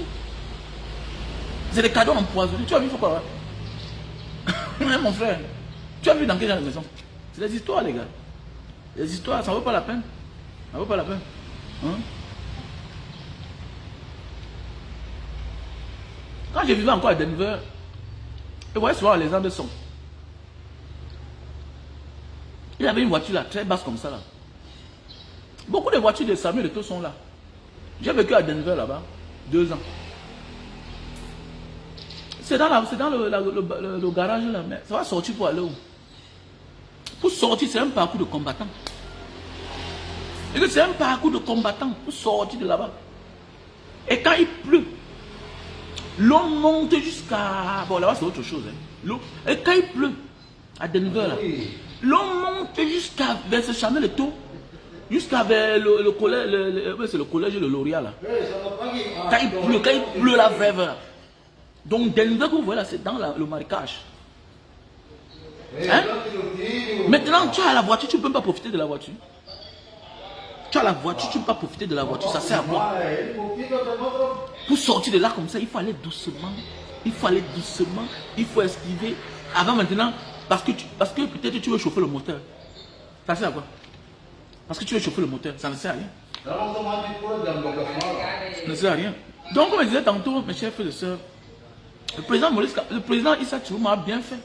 C'est des cadeaux empoisonnés. Tu as vu pourquoi? Mon frère, tu as vu dans quel genre de maison? C'est des histoires, les gars. Les histoires, ça ne vaut pas la peine. Ça ne vaut pas la peine. Hein? Quand je vivais encore à Denver, je voyais souvent les gens de son. Il avait une voiture là, très basse comme ça là. Beaucoup de voitures de Samuel Eto'o sont là. J'ai vécu à Denver là-bas, 2 ans. C'est dans le garage là, mais ça va sortir pour aller où? Pour sortir, c'est un parcours de combattant. Et que c'est un parcours de combattant pour sortir de là-bas. Et quand il pleut, l'eau monte jusqu'à... Bon, là-bas, c'est autre chose. Hein. Et quand il pleut, à Denver, l'eau monte jusqu'à vers ce Samuel Eto'o, jusqu'à vers le collège, c'est le collège de L'Oréal. Là. Quand il pleut là, vraiment. Donc, Denver, vous voyez là, c'est dans le marécage. Hein? Maintenant, tu as la voiture, tu ne peux pas profiter de la voiture. Tu as la voiture, tu ne peux pas profiter de la voiture, ça sert à quoi? Pour sortir de là comme ça, il faut aller doucement. Il faut aller doucement, il faut esquiver. Avant maintenant, parce que peut-être tu veux chauffer le moteur. Ça sert à quoi? Parce que tu veux chauffer le moteur, ça ne sert à rien. Ça ne sert à rien. Donc, comme je disais tantôt, mes chers frères et sœurs, le président Issa Tchourouma a bien fait.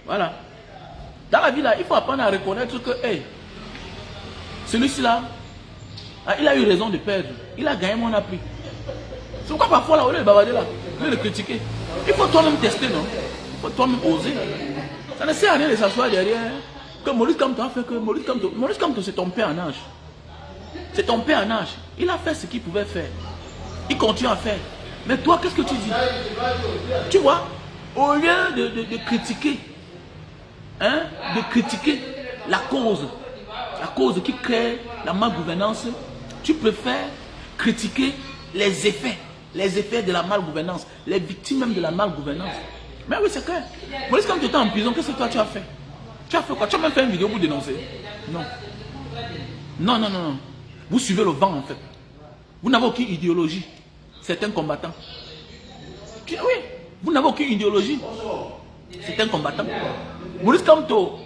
Voilà. Dans la vie là, il faut apprendre à reconnaître que, hey, celui-ci là, il a eu raison de perdre. Il a gagné, mais on a pris. C'est pourquoi parfois là, au lieu de bavarder là, au lieu de critiquer, il faut toi-même tester, non? Il faut toi-même oser. Ça ne sert à rien de s'asseoir derrière. Que Maurice Kamto a fait que Maurice Kamto, c'est ton père en âge. C'est ton père en âge. Il a fait ce qu'il pouvait faire. Il continue à faire. Mais toi, qu'est-ce que tu dis? Tu vois, au lieu de critiquer, hein, de critiquer la cause qui crée la malgouvernance, tu préfères critiquer les effets de la malgouvernance, les victimes même de la malgouvernance. Mais oui, c'est clair. Maurice, quand tu étais en prison, qu'est-ce que toi tu as fait? Tu as fait quoi? Tu as même fait une vidéo pour dénoncer? Non. Non, non, non, non. Vous suivez le vent en fait. Vous n'avez aucune idéologie. Certains combattants. Oui, vous n'avez aucune idéologie. Certains combattants. Maurice Kamto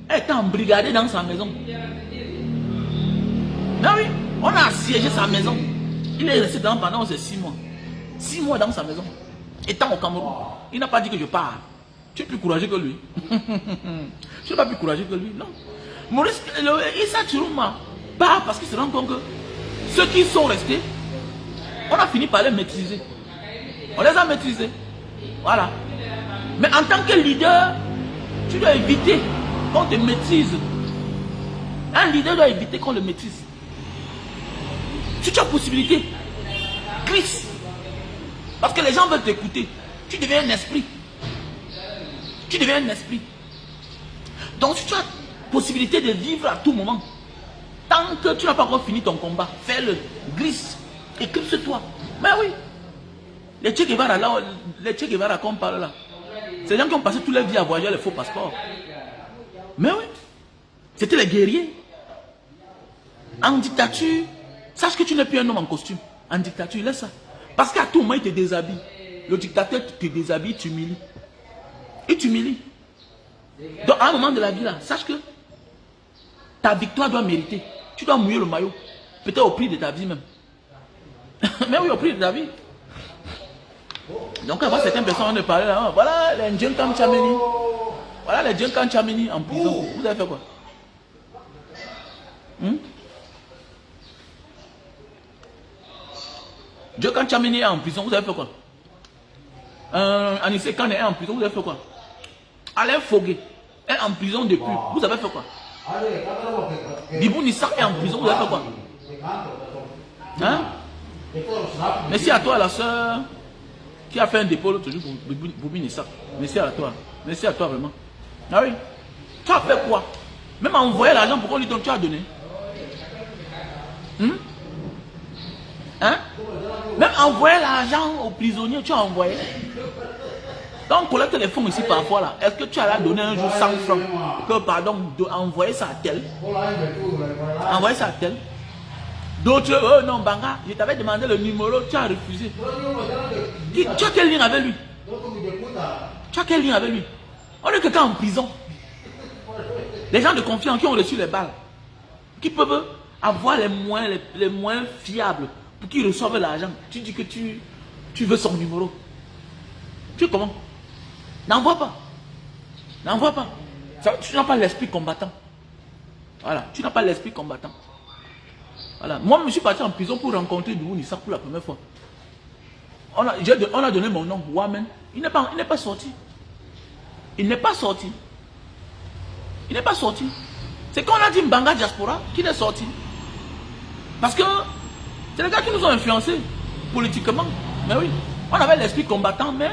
est embrigadé dans sa maison. Ah oui, on a assiégé sa maison. Il est resté dedans pendant 6 mois. 6 mois dans sa maison. Étant au Cameroun, il n'a pas dit que je pars. Tu es plus courageux que lui. Tu n'es pas plus courageux que lui, non. Maurice, Issa Tchourouma part parce qu'il se rend compte que ceux qui sont restés, on a fini par les maîtriser. On les a maîtrisés. Voilà. Mais en tant que leader, tu dois éviter qu'on te maîtrise. Un leader doit éviter qu'on le maîtrise. Si tu as possibilité, glisse. Parce que les gens veulent t'écouter. Tu deviens un esprit. Tu deviens un esprit. Donc si tu as possibilité de vivre à tout moment, tant que tu n'as pas encore fini ton combat, fais-le, glisse, éclipse-toi. Mais oui, les Che Guevara là, les Che Guevara qu'on parle là, c'est les gens qui ont passé toute leur vie à voyager les faux passeports. Mais oui, c'était les guerriers. En dictature, sache que tu n'es plus un homme en costume. En dictature, laisse ça. Parce qu'à tout moment, il te déshabille. Le dictateur te déshabille, t'humilie. Il t'humilie. Donc, à un moment de la vie, là, sache que ta victoire doit mériter. Tu dois mouiller le maillot. Peut-être au prix de ta vie même. Mais oui, au prix de ta vie. Donc, avant certaines personnes, on ne parlait là. Voilà les Djenkam Tchameni. Voilà les Djenkam Tchameni en prison. Vous avez fait quoi? Djenkam Tchameni est en prison. Vous avez fait quoi? Anissé Kane est en prison. Vous avez fait quoi? Alain Fogué est en prison depuis. Vous avez fait quoi? Bibou Nissak est en prison. Vous avez fait quoi? Hein? Merci à toi, la soeur qui a fait un dépôt l'autre jour pour Bibou Nissak. Merci à toi. Merci à toi vraiment. Ah oui. Tu as fait quoi? Même envoyer l'argent, pourquoi lui tu as donné? Hein? Même envoyer l'argent aux prisonniers, tu as envoyé. Quand on collecte les fonds ici parfois là, est-ce que tu as donné un jour 100 francs? Que pardon, envoyer ça à tel. Envoyer ça à tel. D'autres, non, Banga, je t'avais demandé le numéro, tu as refusé. Tu as quel lien avec lui? Tu as quel lien avec lui? On est quelqu'un en prison. Les gens de confiance qui ont reçu les balles, qui peuvent avoir les moyens fiables pour qu'ils reçoivent l'argent. Tu dis que tu veux son numéro. Tu comment? N'envoie pas. N'envoie pas. Tu n'as pas l'esprit combattant. Voilà, tu n'as pas l'esprit combattant. Voilà. Moi, je suis parti en prison pour rencontrer Bibou Nissak pour la première fois. On a donné mon nom, Wamen. Il n'est pas sorti. Il n'est pas sorti. Il n'est pas sorti. C'est quand on a dit Mbanga Diaspora qu'il est sorti. Parce que c'est les gars qui nous ont influencés politiquement. Mais oui, on avait l'esprit combattant, mais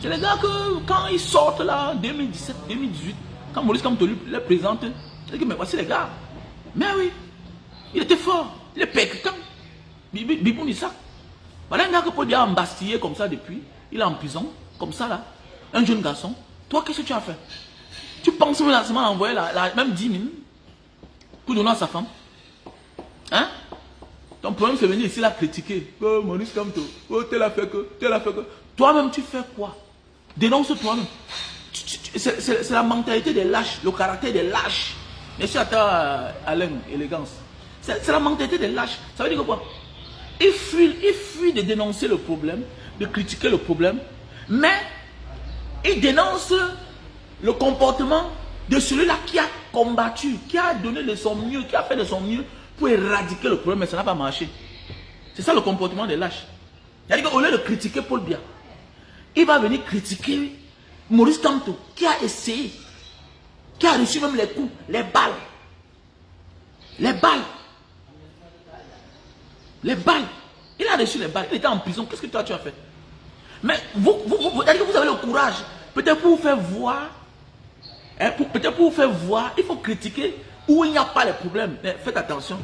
c'est les gars que quand ils sortent là, 2017, 2018, quand Maurice Kamtolu les présente, ils disent mais voici les gars. Mais oui, il était fort, il est percutant. Bibou Nissak. Voilà un gars que peut dire embastillé comme ça depuis, il est en prison, comme ça là, un jeune garçon. Toi, qu'est-ce que tu as fait? Tu penses même à envoyer même 10 000 pour donner à sa femme? Hein? Ton problème c'est venir ici là critiquer. Oh, Maurice Kamto, oh, tel a fait que. Toi-même, tu fais quoi? Dénonce toi-même. C'est la mentalité des lâches, le caractère des lâches. Merci à toi, Alain, élégance. C'est la mentalité des lâches. Ça veut dire quoi? Il fuit de dénoncer le problème, de critiquer le problème, mais il dénonce le comportement de celui-là qui a combattu, qui a donné de son mieux, qui a fait de son mieux pour éradiquer le problème, mais ça n'a pas marché. C'est ça le comportement des lâches. C'est-à-dire qu'au lieu de critiquer Paul Biya, il va venir critiquer Maurice Kamto, qui a essayé, qui a reçu même les coups, les balles. Les balles. Les balles. Il a reçu les balles. Il était en prison. Qu'est-ce que toi tu as fait? Mais vous avez le courage. Peut-être pour vous faire voir. Peut-être pour vous faire voir, il faut critiquer où il n'y a pas de problème. Mais faites attention.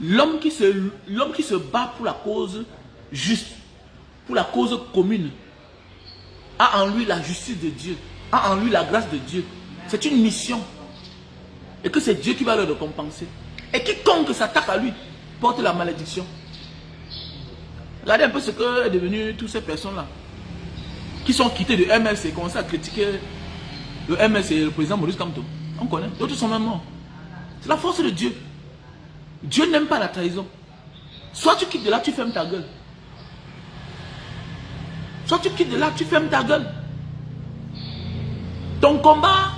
L'homme qui se bat pour la cause juste, pour la cause commune, a en lui la justice de Dieu, a en lui la grâce de Dieu. C'est une mission. Et que c'est Dieu qui va le récompenser. Et quiconque s'attaque à lui porte la malédiction. Regardez un peu ce que est devenu toutes ces personnes-là. Qui sont quittées de MLC et commencent à critiquer le MLC et le président Maurice Kamto. On connaît. D'autres sont même morts. C'est la force de Dieu. Dieu n'aime pas la trahison. Soit tu quittes de là, tu fermes ta gueule. Soit tu quittes de là, tu fermes ta gueule. Ton combat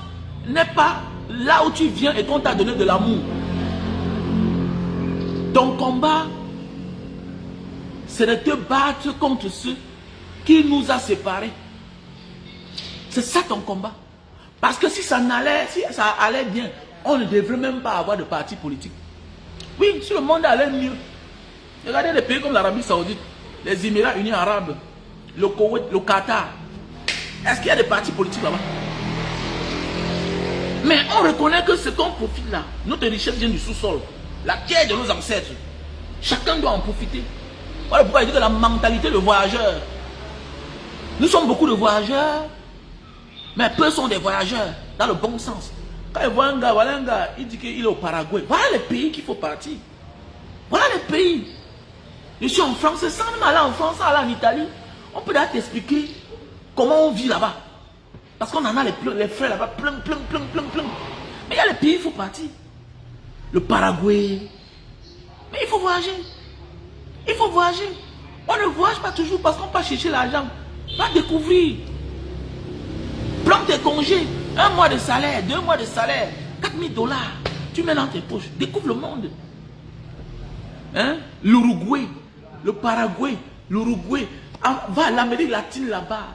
n'est pas là où tu viens et qu'on t'a donné de l'amour. Ton combat, c'est de te battre contre ceux qui nous a séparés. C'est ça ton combat. Parce que si ça allait bien, on ne devrait même pas avoir de parti politique. Oui, si le monde allait mieux. Regardez les pays comme l'Arabie Saoudite, les Émirats Unis Arabes, le Koweït, le Qatar. Est-ce qu'il y a des partis politiques là-bas? Mais on reconnaît que ce qu'on profite là, notre richesse vient du sous-sol. La terre de nos ancêtres. Chacun doit en profiter. Voilà pourquoi il dit que la mentalité de voyageur. Nous sommes beaucoup de voyageurs, mais peu sont des voyageurs, dans le bon sens. Quand il voit un gars, voilà un gars, il dit qu'il est au Paraguay. Voilà les pays qu'il faut partir. Voilà les pays. Je suis en France, sans même aller en France, sans aller en Italie. On peut d'ailleurs t'expliquer comment on vit là-bas. Parce qu'on en a les frais là-bas, plein. Mais il y a les pays, il faut partir. Le Paraguay. Mais il faut voyager. Il faut voyager. On ne voyage pas toujours parce qu'on peut chercher l'argent. Va découvrir. Prends tes congés. 1 mois de salaire, 2 mois de salaire, 4 000 $. Tu mets dans tes poches. Découvre le monde. Hein? L'Uruguay, le Paraguay, l'Uruguay. Va à l'Amérique latine là-bas.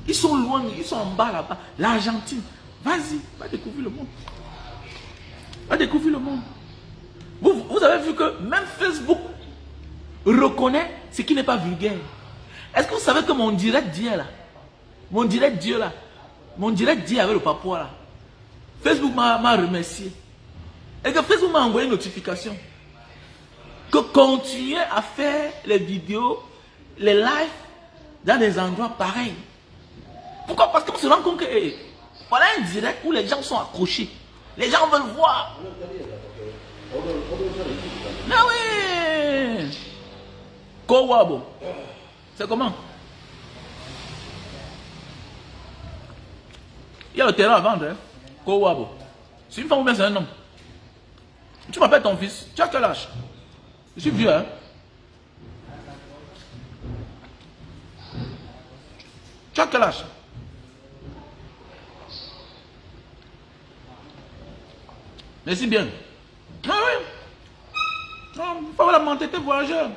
Ils sont loin, ils sont en bas là-bas. L'Argentine. Vas-y, va découvrir le monde. Va découvrir le monde. Vous avez vu que même Facebook reconnaît ce qui n'est pas vulgaire. Est-ce que vous savez que mon direct d'hier là, mon direct d'hier avec le papouas là, Facebook m'a remercié. Et que Facebook m'a envoyé une notification. Que continuer à faire les vidéos, les lives dans des endroits pareils. Pourquoi? Parce qu'on se rend compte que voilà un direct où les gens sont accrochés. Les gens veulent voir. Mais oui. Kowabo. C'est comment? Il y a le terrain à vendre. Hein? Kowabo. C'est une femme ou bien c'est un homme? Tu m'appelles ton fils. Tu as quel âge? Je suis vieux. Hein? Tu as quel âge? Merci bien. Ah oui. Il faut avoir la mentalité voyageur.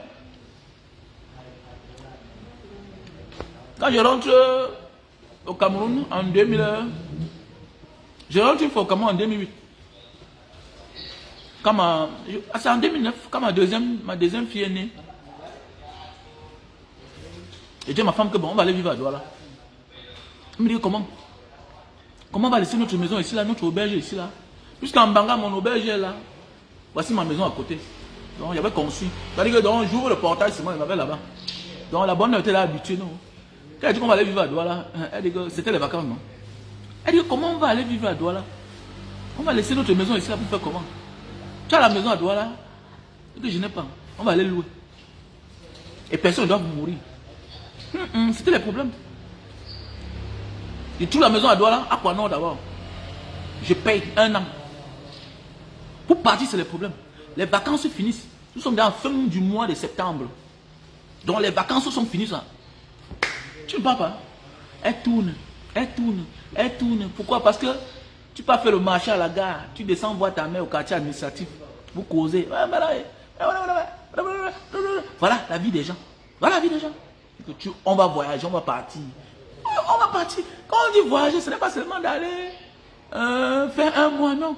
Quand je rentre au Cameroun en 2000, je rentre une fois au Cameroun en 2008. C'est en 2009, quand ma deuxième fille est née. J'ai dit à ma femme que bon, on va aller vivre à Douala. Elle me dit comment? Comment on va laisser notre maison ici là, notre auberge ici là? Puisqu'en Banga, mon auberge est là. Voici ma maison à côté. Donc il y avait conçu. C'est-à-dire que j'ouvre le portail, c'est moi, il m'avait là-bas. Donc la bonne était là habituée, non? Quand elle dit qu'on va aller vivre à Douala, elle dit que c'était les vacances, non? Elle dit comment on va aller vivre à Douala? On va laisser notre maison ici là pour faire comment? Tu as la maison à Douala que je n'ai pas. On va aller louer. Et personne ne doit mourir. C'était les problèmes. Je trouve la maison à Douala, à quoi non d'abord? Je paye 1 an. Pour partir, c'est les problèmes. Les vacances finissent. Nous sommes dans la fin du mois de septembre. Donc les vacances sont finies là. Tu ne pars pas. Elle tourne. Pourquoi? Parce que tu peux faire le marché à la gare. Tu descends voir ta mère au quartier administratif. Vous causez. Voilà la vie des gens. Voilà la vie des gens. On va voyager, on va partir. On va partir. Quand on dit voyager, ce n'est pas seulement d'aller faire 1 mois, non.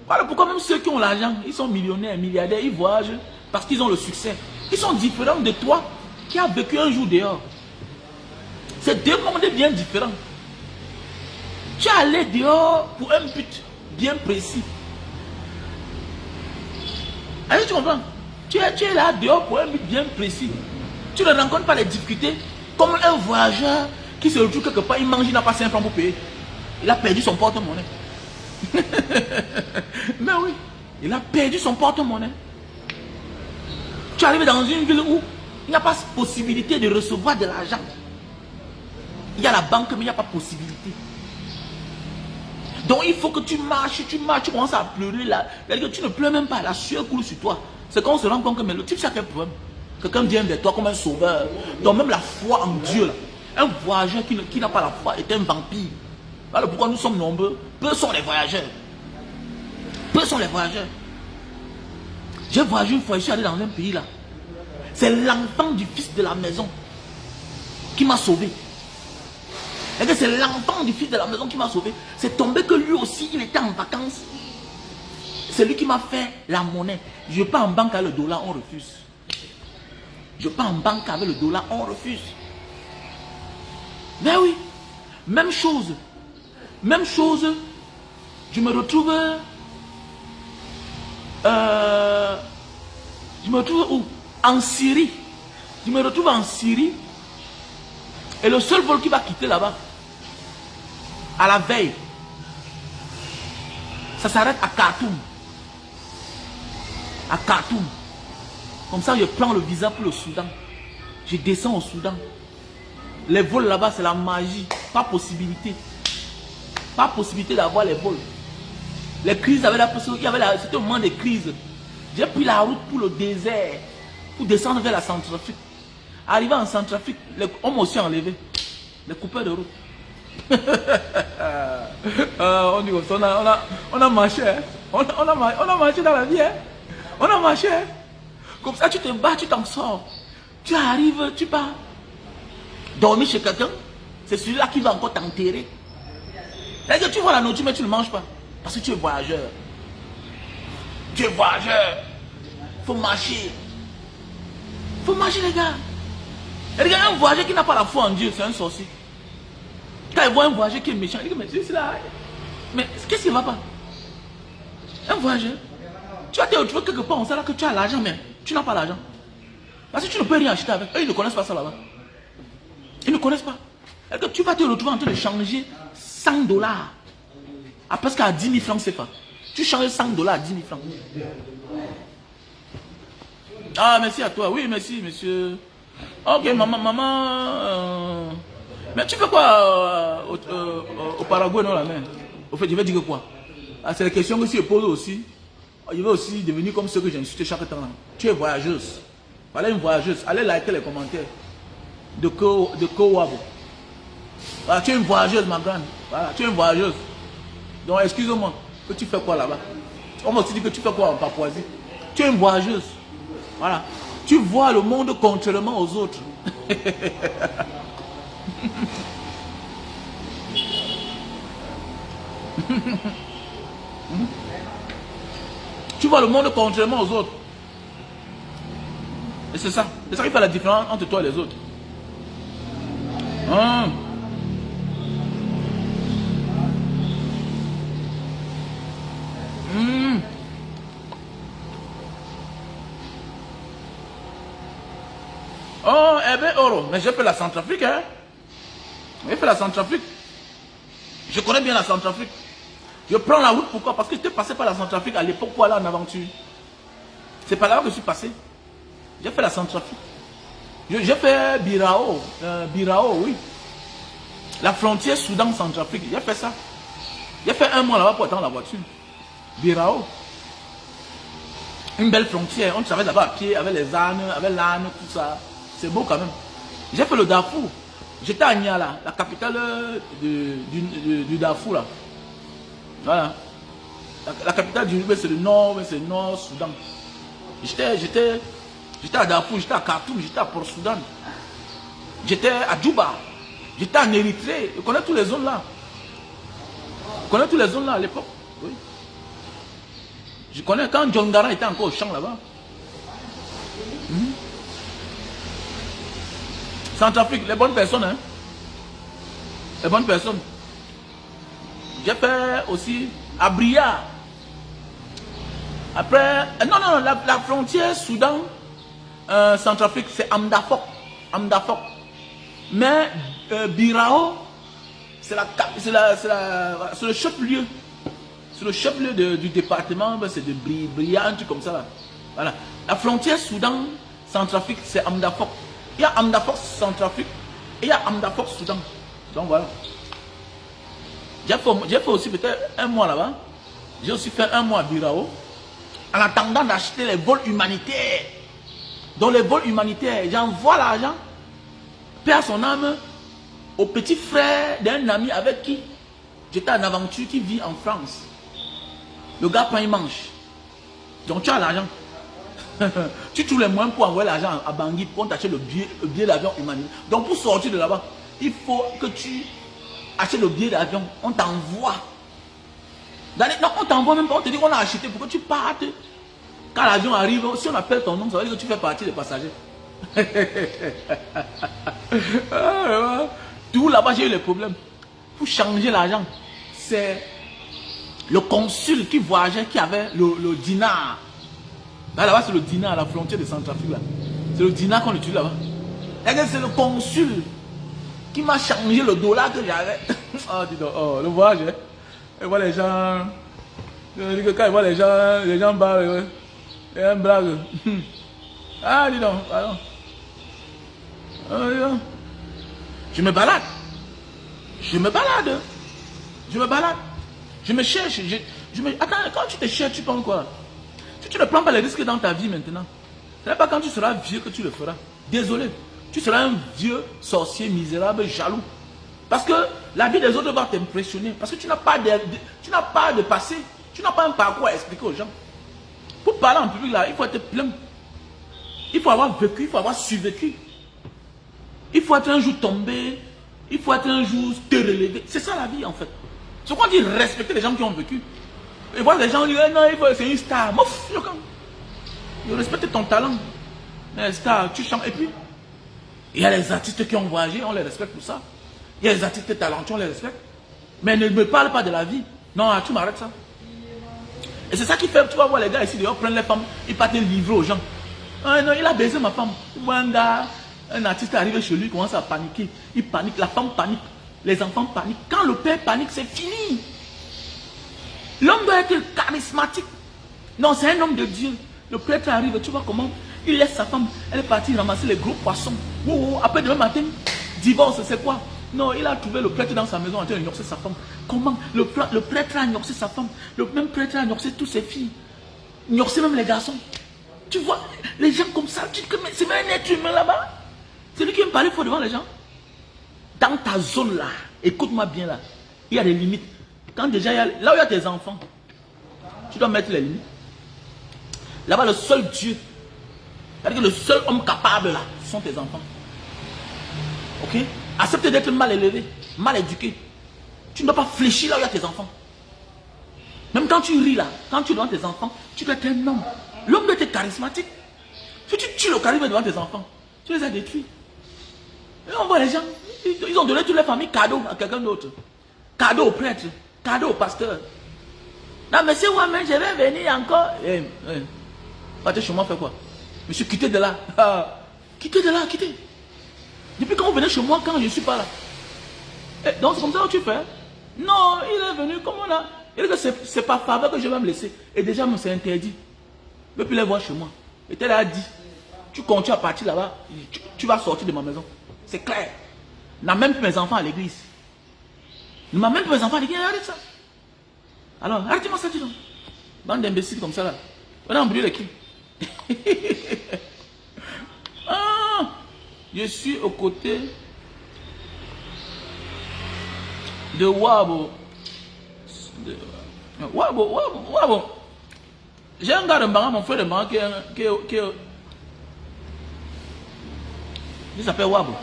Voilà pourquoi même ceux qui ont l'argent, ils sont millionnaires, milliardaires, ils voyagent parce qu'ils ont le succès. Ils sont différents de toi qui as vécu un jour dehors. C'est 2 mondes bien différents. Tu es allé dehors pour un but bien précis. Est-ce que tu comprends? Tu es là dehors pour un but bien précis. Tu ne rencontres pas les difficultés comme un voyageur qui se retrouve quelque part, il mange, il n'a pas 5 francs pour payer. Il a perdu son porte-monnaie. Mais oui, il a perdu son porte-monnaie. Tu arrives dans une ville où il n'y a pas possibilité de recevoir de l'argent. Il y a la banque, mais il n'y a pas possibilité. Donc il faut que tu marches, tu commences à pleurer là. Tu ne pleures même pas, la sueur coule sur toi. C'est quand on se rend compte que mais le type, c'est quel problème? Quelqu'un vient vers toi comme un sauveur. Donc même la foi en Dieu, là. Un voyageur qui n'a pas la foi est un vampire. Voilà pourquoi nous sommes nombreux. Peu sont les voyageurs. Peu sont les voyageurs. J'ai voyagé une fois, je suis allé dans un pays là. C'est l'enfant du fils de la maison qui m'a sauvé. Et c'est l'enfant du fils de la maison qui m'a sauvé. C'est tombé que lui aussi, il était en vacances. C'est lui qui m'a fait la monnaie. Je ne vais pas en banque avec le dollar, on refuse. Je ne vais pas en banque avec le dollar, on refuse. Mais oui, même chose. Même chose. Je me retrouve où? En Syrie. Je me retrouve en Syrie. Et le seul vol qui va quitter là-bas, à la veille, Ça s'arrête à Khartoum. À Khartoum. Comme ça, je prends le visa pour le Soudan. Je descends au Soudan. Les vols là-bas, c'est la magie. Pas possibilité. Pas possibilité d'avoir les vols. Les crises avaient la possibilité. C'était au moment des crises. J'ai pris la route pour le désert. Pour descendre vers la Centrafrique. Arrivé en Centrafrique, on m'a aussi enlevé. Les coupeurs de route. On a marché. Hein. On a marché dans la vie. Hein. On a marché. Hein. Comme ça, tu te bats, tu t'en sors. Tu arrives, tu pars. Dormir chez quelqu'un, c'est celui-là qui va encore t'enterrer. C'est-à-dire que tu vois la nourriture, mais tu ne manges pas. Parce que tu es voyageur. Tu es voyageur. Il faut marcher. Il faut marcher, les gars. Et regarde, un voyageur qui n'a pas la foi en Dieu, c'est un sorcier. Quand il voit un voyageur qui est méchant, il dit, mais c'est là. Mais qu'est-ce qui ne va pas? Un voyageur. Tu vas te retrouver quelque part, on sait là que tu as l'argent, mais tu n'as pas l'argent. Parce que tu ne peux rien acheter avec. Eux, ils ne connaissent pas ça là-bas. Ils ne connaissent pas. Et que tu vas te retrouver en train de changer $100 à presque à 10 000 francs CFA. Tu changes $100 à 10 000 francs. Ah, merci à toi. Oui, merci, monsieur. Ok, maman. Mais tu fais quoi au Paraguay, non, la mère? Au fait, je vais dire quoi? Ah, c'est la question que je pose aussi. Je vais aussi devenir comme ceux que j'insulte chaque temps. Tu es voyageuse. Voilà une voyageuse. Allez liker les commentaires de Kowabo. Voilà, tu es une voyageuse, ma grande. Voilà, tu es une voyageuse. Donc, excuse-moi, que tu fais quoi là-bas? On m'a aussi dit que tu fais quoi en Papouasie? Tu es une voyageuse. Voilà. Tu vois le monde contrairement aux autres. Tu vois le monde contrairement aux autres. Et c'est ça. C'est ça qui fait la différence entre toi et les autres. Oh, eh bien, Oro. Mais j'ai fait la Centrafrique, hein. J'ai fait la Centrafrique. Je connais bien la Centrafrique. Je prends la route, pourquoi? Parce que j'étais passé par la Centrafrique à l'époque pour aller en aventure. C'est par là que je suis passé. J'ai fait la Centrafrique. J'ai fait Birao. Birao, oui. La frontière Soudan-Centrafrique. J'ai fait ça. J'ai fait 1 mois là-bas pour attendre la voiture. Birao. Une belle frontière. On traverse là-bas à pied avec les ânes, avec l'âne, tout ça. C'est beau quand même. J'ai fait le Darfour. J'étais à Niala, la capitale du Darfour là. Voilà. La capitale du c'est le nord, c'est le nord Soudan. J'étais à Darfour, j'étais à Khartoum, j'étais à Port-Soudan. J'étais à Djouba. J'étais en Érythrée. Je connais toutes les zones là. Je connais toutes les zones là à l'époque. Oui. Je connais quand John Garang était encore au champ là-bas. Centrafrique, les bonnes personnes, hein. Les bonnes personnes. J'ai fait aussi à Bria. Après, non, la frontière Soudan, Centrafrique, c'est Amdafok. Amdafok. Mais Birao, c'est le chef-lieu. C'est le chef-lieu du département, c'est de Bria, un truc comme ça. Là. Voilà. La frontière Soudan, Centrafrique, c'est Amdafok. Il y a Amdafok Centrafrique et il y a Amdafok Soudan. Donc voilà. J'ai fait aussi peut-être 1 mois là-bas. J'ai aussi fait 1 mois à Birao. En attendant d'acheter les vols humanitaires. Dans les vols humanitaires, j'envoie l'argent, perd son âme, au petit frère d'un ami avec qui j'étais en aventure, qui vit en France. Le gars prend une manche. Donc tu as l'argent. Tu trouves les moyens pour envoyer l'argent à Bangui pour t'acheter le billet d'avion humanitaire. Donc pour sortir de là-bas, il faut que tu achètes le billet d'avion. On t'envoie. Non, on t'envoie même pas, on te dit qu'on a acheté pour que tu partes. Quand l'avion arrive, si on appelle ton nom, ça veut dire que tu fais partie des passagers. Tout là-bas, j'ai eu les problèmes. Pour changer l'argent, c'est le consul qui voyageait, qui avait le dinar. Là-bas, c'est le dinar à la frontière de Centrafrique. C'est le dinar qu'on utilise là-bas. C'est le consul qui m'a changé le dollar que j'avais. Oh, dis donc, oh, le voyage. Hein. Et voilà les gens. Je dis que quand il voit les gens parlent, il y a une blague. Ah, dis donc, pardon. Ah, dis donc. Je me balade. Je me balade. Je me balade. Je me cherche. Attends, quand tu te cherches, tu penses quoi? Si tu ne prends pas les risques dans ta vie maintenant, ce n'est pas quand tu seras vieux que tu le feras. Désolé. Tu seras un vieux sorcier misérable, jaloux. Parce que la vie des autres va t'impressionner. Parce que tu n'as pas de passé. Tu n'as pas un parcours à expliquer aux gens. Pour parler en public, là, il faut être plein. Il faut avoir vécu, il faut avoir survécu. Il faut être un jour tombé. Il faut être un jour te relever. C'est ça la vie en fait. Ce qu'on dit, respecter les gens qui ont vécu. Et voir les gens dire, non, c'est une star. Mouf, je respecte ton talent. Mais star, tu chantes. Et puis, il y a les artistes qui ont voyagé, on les respecte pour ça. Il y a les artistes talentueux, on les respecte. Mais ne me parle pas de la vie. Non, tu m'arrêtes ça. Et c'est ça qui fait, tu vas voir les gars ici, dehors, prennent les femmes, ils partent livrer aux gens. Ah non, il a baisé ma femme. Un artiste arrive chez lui, il commence à paniquer. Il panique, la femme panique, les enfants paniquent. Quand le père panique, c'est fini. L'homme doit être charismatique. Non, c'est un homme de Dieu. Le prêtre arrive, tu vois comment il laisse sa femme, elle est partie ramasser les gros poissons. Après demain matin, divorce, c'est quoi? Non, il a trouvé le prêtre dans sa maison en train de gnorcer sa femme. Comment? Le prêtre a gnorsé sa femme. Le même prêtre a gnorsé toutes ses filles. Gnorsé même les garçons. Tu vois, les gens comme ça, c'est même un être humain là-bas. C'est lui qui me parler fort devant les gens. Dans ta zone là, écoute-moi bien là, il y a des limites. Quand déjà, là où il y a tes enfants, tu dois mettre les limites. Là-bas, le seul Dieu, c'est-à-dire que le seul homme capable là, ce sont tes enfants. Ok? Accepte d'être mal élevé, mal éduqué. Tu ne dois pas fléchir là où il y a tes enfants. Même quand tu ris là, quand tu es devant tes enfants, tu dois être un homme. L'homme doit être charismatique. Si tu tues le charisme devant tes enfants, tu les as détruits. Et on voit les gens, ils ont donné toutes les familles cadeaux à quelqu'un d'autre. Cadeau au prêtre, cadeau au pasteur. Non, monsieur Ouamen, je vais venir encore. Partez chez moi, fait quoi? Monsieur, quittez de là. Quittez de là, quittez. Depuis quand vous venez chez moi, quand je ne suis pas là. Donc c'est comme ça que tu fais. Non, il est venu, comme on a. Il dit que c'est pas faveur que je vais me laisser. Et déjà, c'est interdit. Je ne peux plus les voir chez moi. Et tel a dit, tu continues à partir là-bas, tu vas sortir de ma maison. C'est clair. Je n'ai même plus mes enfants à l'église. Je n'ai même plus mes enfants à l'église. Arrête ça. Alors, arrêtez-moi ça, dis donc. Bande d'imbéciles comme ça là. On a embrouillé les cris. Je suis aux côtés de Wabo. Wabo. J'ai un gars de Mbanga, mon frère de Mbanga, il s'appelle Wabo.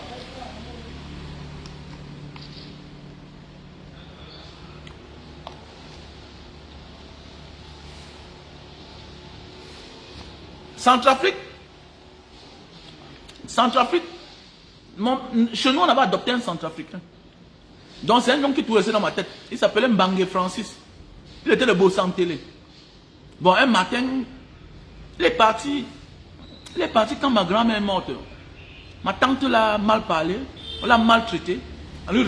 Centrafrique. Chez nous, on avait adopté un Centrafricain. Donc, c'est un nom qui tout restait dans ma tête. Il s'appelait Mbangé Francis. Il était le beau sans télé. Bon, un matin, il est parti quand ma grand-mère est morte. Ma tante l'a mal parlé, on l'a maltraité, en lui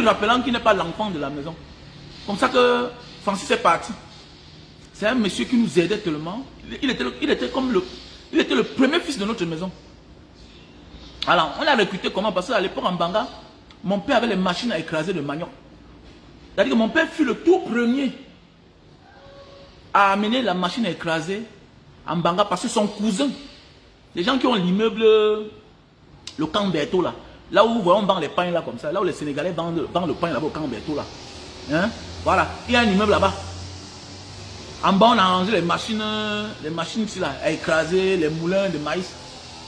rappelant qu'il n'est pas l'enfant de la maison. Comme ça que Francis est parti. C'est un monsieur qui nous aidait tellement. Il était le premier fils de notre maison. Alors, on l'a recruté comment? Parce qu'à l'époque en Banga, mon père avait les machines à écraser le manioc. C'est-à-dire que mon père fut le tout premier à amener la machine à écraser en Banga parce que son cousin, les gens qui ont l'immeuble, le camp Berthaud là où on vend les pains là comme ça, là où les Sénégalais vendent le pain là-bas au camp Berthaud là. Hein? Voilà, il y a un immeuble là-bas. En bas, on a rangé les machines ici là, à écraser, les moulins de maïs.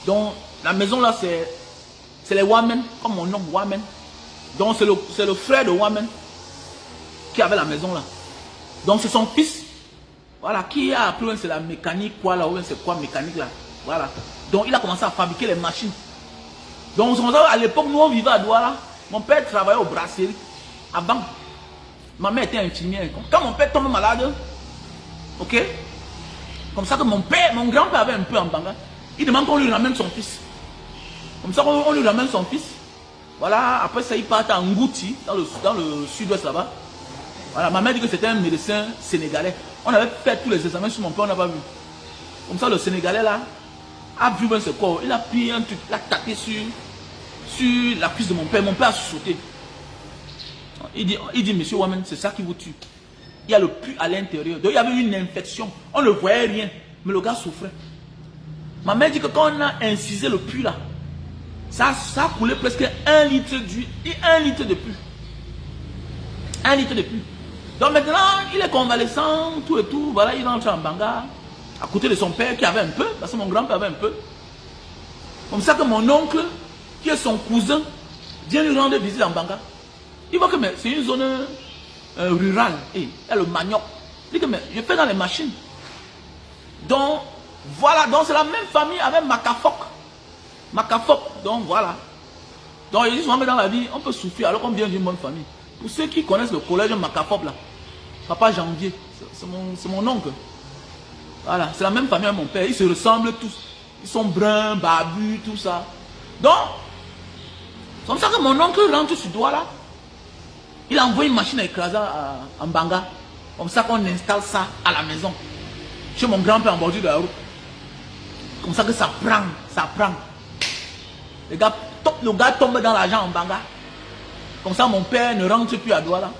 Donc, la maison là, c'est les Wamen, comme mon nom, Wamen. Donc, c'est le frère de Wamen qui avait la maison là. Donc, c'est son fils, voilà, qui a appris, c'est la mécanique, quoi là, ou c'est quoi mécanique là. Voilà. Donc, il a commencé à fabriquer les machines. Donc, à l'époque, nous, on vivait à Douala. Mon père travaillait au brasserie. Avant, ma mère était infirmière. Quand mon père tombe malade, ok, comme ça que mon grand-père avait un peu en Banga. Il demande qu'on lui ramène son fils. Comme ça qu'on lui ramène son fils. Voilà, après ça il part à Ngouti, dans le sud-ouest là-bas. Voilà, ma mère dit que c'était un médecin sénégalais. On avait fait tous les examens sur mon père, on n'a pas vu. Comme ça, le Sénégalais là a vu même ce corps. Il a pris un truc, il a tapé sur la cuisse de mon père. Mon père a sauté. Il dit, monsieur Wamen, c'est ça qui vous tue. Il y a le pu à l'intérieur. Donc il y avait une infection. On ne voyait rien. Mais le gars souffrait. Ma mère dit que quand on a incisé le pu là, ça a coulé presque 1 litre d'huile et 1 litre de pu. 1 litre de pu. Donc maintenant, il est convalescent, tout et tout. Voilà, il rentre en Banga, à côté de son père qui avait un peu, parce que mon grand-père avait un peu. Comme ça que mon oncle, qui est son cousin, vient lui rendre visite en Banga. Il voit que c'est une zone rurale. Et il y a le manioc. Il dit que je fais dans les machines. Donc, voilà, donc c'est la même famille avec Macafok. Macafok, donc voilà. Donc ils disent, dans la vie, on peut souffrir alors qu'on vient d'une bonne famille. Pour ceux qui connaissent le collège Macafok là, Papa Janvier, c'est mon oncle. Voilà, c'est la même famille avec mon père. Ils se ressemblent tous. Ils sont bruns, barbus, tout ça. Donc, c'est comme ça que mon oncle rentre sur doigt là. Il envoie une machine à écraser en Banga. Comme ça qu'on installe ça à la maison. Chez mon grand-père en bordure de la route. Comme ça que ça prend, ça prend. Le gars tombe dans l'argent en Banga. Comme ça mon père ne rentre plus à Douala.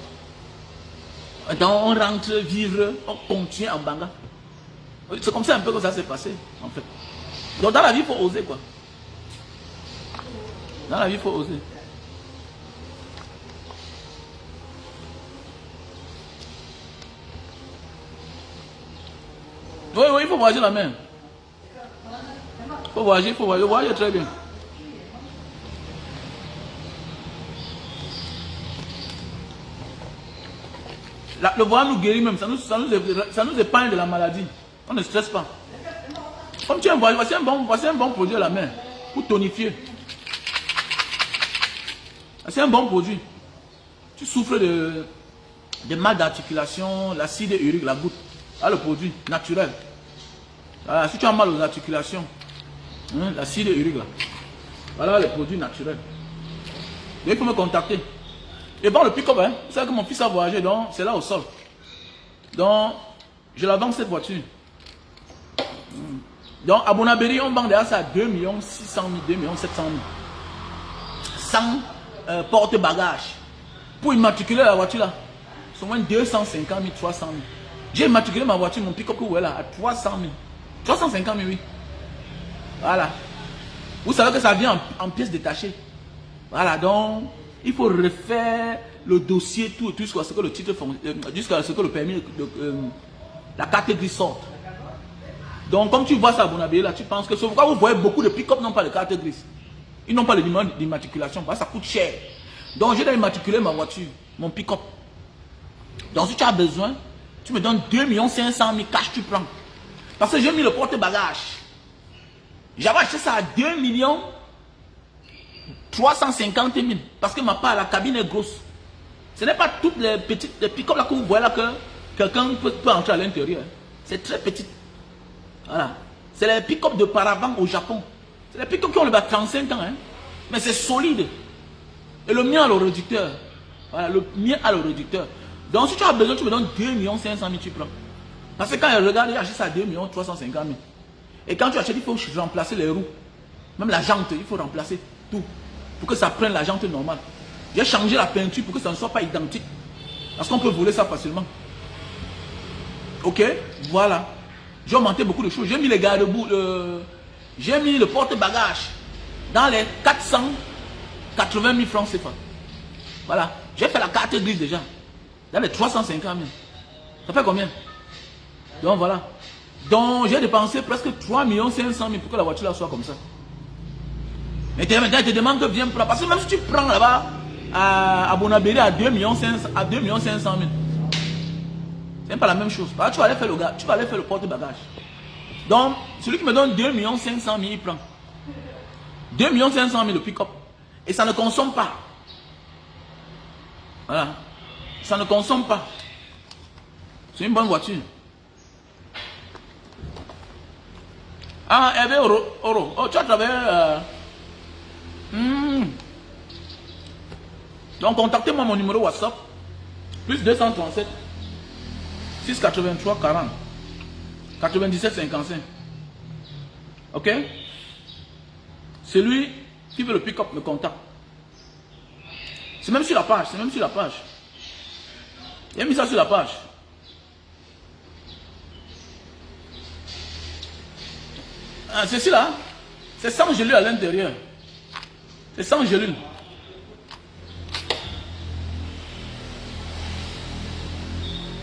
Donc on rentre vivre, on continue en Banga. C'est comme ça un peu que ça s'est passé en fait. Donc dans la vie il faut oser quoi. Dans la vie il faut oser. Oui, il faut voyager la main. Il faut voyager, voyager très bien. Le voyage nous guérit même, ça nous épargne de la maladie. On ne stresse pas. Comme tu as un voyage, voici un bon produit à la main pour tonifier. C'est un bon produit. Tu souffres de mal d'articulation, l'acide urique, la goutte. Là, le produit naturel. Voilà, si tu as mal aux articulations, hein, l'acide urique là. Voilà le produit naturel. Il faut me contacter. Et bon, le pick-up, hein, vous savez que mon fils a voyagé, donc c'est là au sol. Donc, je la vends cette voiture. Donc, à Bonabéry, on vend déjà ça à 2 600 000, 2 700 000. Sans porte-bagages. Pour immatriculer la voiture là, c'est au moins 250 000, 300 000. J'ai immatriculé ma voiture, mon pick-up là, à 300 000. 350 000, oui. Voilà. Vous savez que ça vient en pièces détachées. Voilà, donc, il faut refaire le dossier, tout, jusqu'à ce que le titre, jusqu'à ce que le permis, la carte grise sorte. Donc, comme tu vois ça à Bonabéry, là, tu penses que c'est pourquoi vous voyez beaucoup de pick-up n'ont pas de carte grise. Ils n'ont pas le numéro d'immatriculation, parce que ça coûte cher. Donc, je dois immatriculer ma voiture, mon pick-up. Donc, si tu as besoin, tu me donnes 2 500 000 cash, tu prends. Parce que j'ai mis le porte-bagages. J'avais acheté ça à 2 350 000. Parce que ma part, la cabine est grosse. Ce n'est pas toutes les petites pick-up là que vous voyez là que quelqu'un peut entrer à l'intérieur. C'est très petit. Voilà. C'est les pick-up de Paravan au Japon. C'est les pick-up qui ont le 35 ans. Hein. Mais c'est solide. Et le mien a le réducteur. Voilà, le mien a le réducteur. Donc si tu as besoin, tu me donnes 2 500 000, tu prends. Parce que quand il regarde, il achète ça à 2 350 000. Et quand tu achètes, il faut remplacer les roues. Même la jante, il faut remplacer tout. Pour que ça prenne la jante normale. J'ai changé la peinture pour que ça ne soit pas identique. Parce qu'on peut voler ça facilement. Ok, voilà. J'ai augmenté beaucoup de choses. J'ai mis les garde-boue, j'ai mis le porte-bagages dans les 480 000 francs CFA. Voilà. J'ai fait la carte grise déjà. Dans les 350 000. Ça fait combien? Donc voilà. Donc j'ai dépensé presque 3 500 000 pour que la voiture là soit comme ça. Mais maintenant, je te demande que viens prendre. Parce que même si tu prends là-bas à Bonabéry à 2 500 000, c'est même pas la même chose. Parce que tu vas aller faire le gars, tu vas aller faire le porte-bagages. Donc, celui qui me donne 2 500 000, il prend. 2 500 000 le pick-up. Et ça ne consomme pas. Voilà. Ça ne consomme pas. C'est une bonne voiture. Ah, Hervé Oro. Oh, tu as travaillé. Donc, contactez-moi mon numéro WhatsApp. Plus 237 683 40 97 55. Ok? Celui qui veut le pick-up me contacte. C'est même sur la page. C'est même sur la page. Il a mis ça sur la page. Ah, ceci là, c'est 100 gélules à l'intérieur. C'est 100 gélules.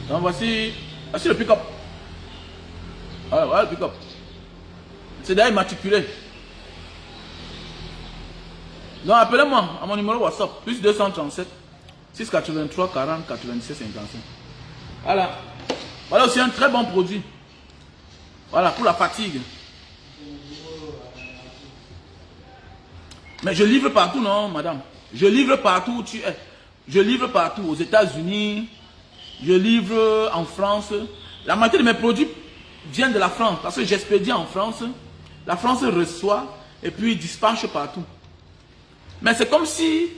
Donc voici le pick-up. Voilà le pick-up. C'est d'ailleurs immatriculé. Donc appelez-moi à mon numéro WhatsApp, plus 237 683 40 97 55. Voilà. Voilà aussi un très bon produit. Voilà, pour la fatigue. Mais je livre partout, non, madame. Je livre partout où tu es. Je livre partout, aux États-Unis. Je livre en France. La moitié de mes produits viennent de la France. Parce que j'expédie en France. La France reçoit et puis dispatche partout. Mais c'est comme si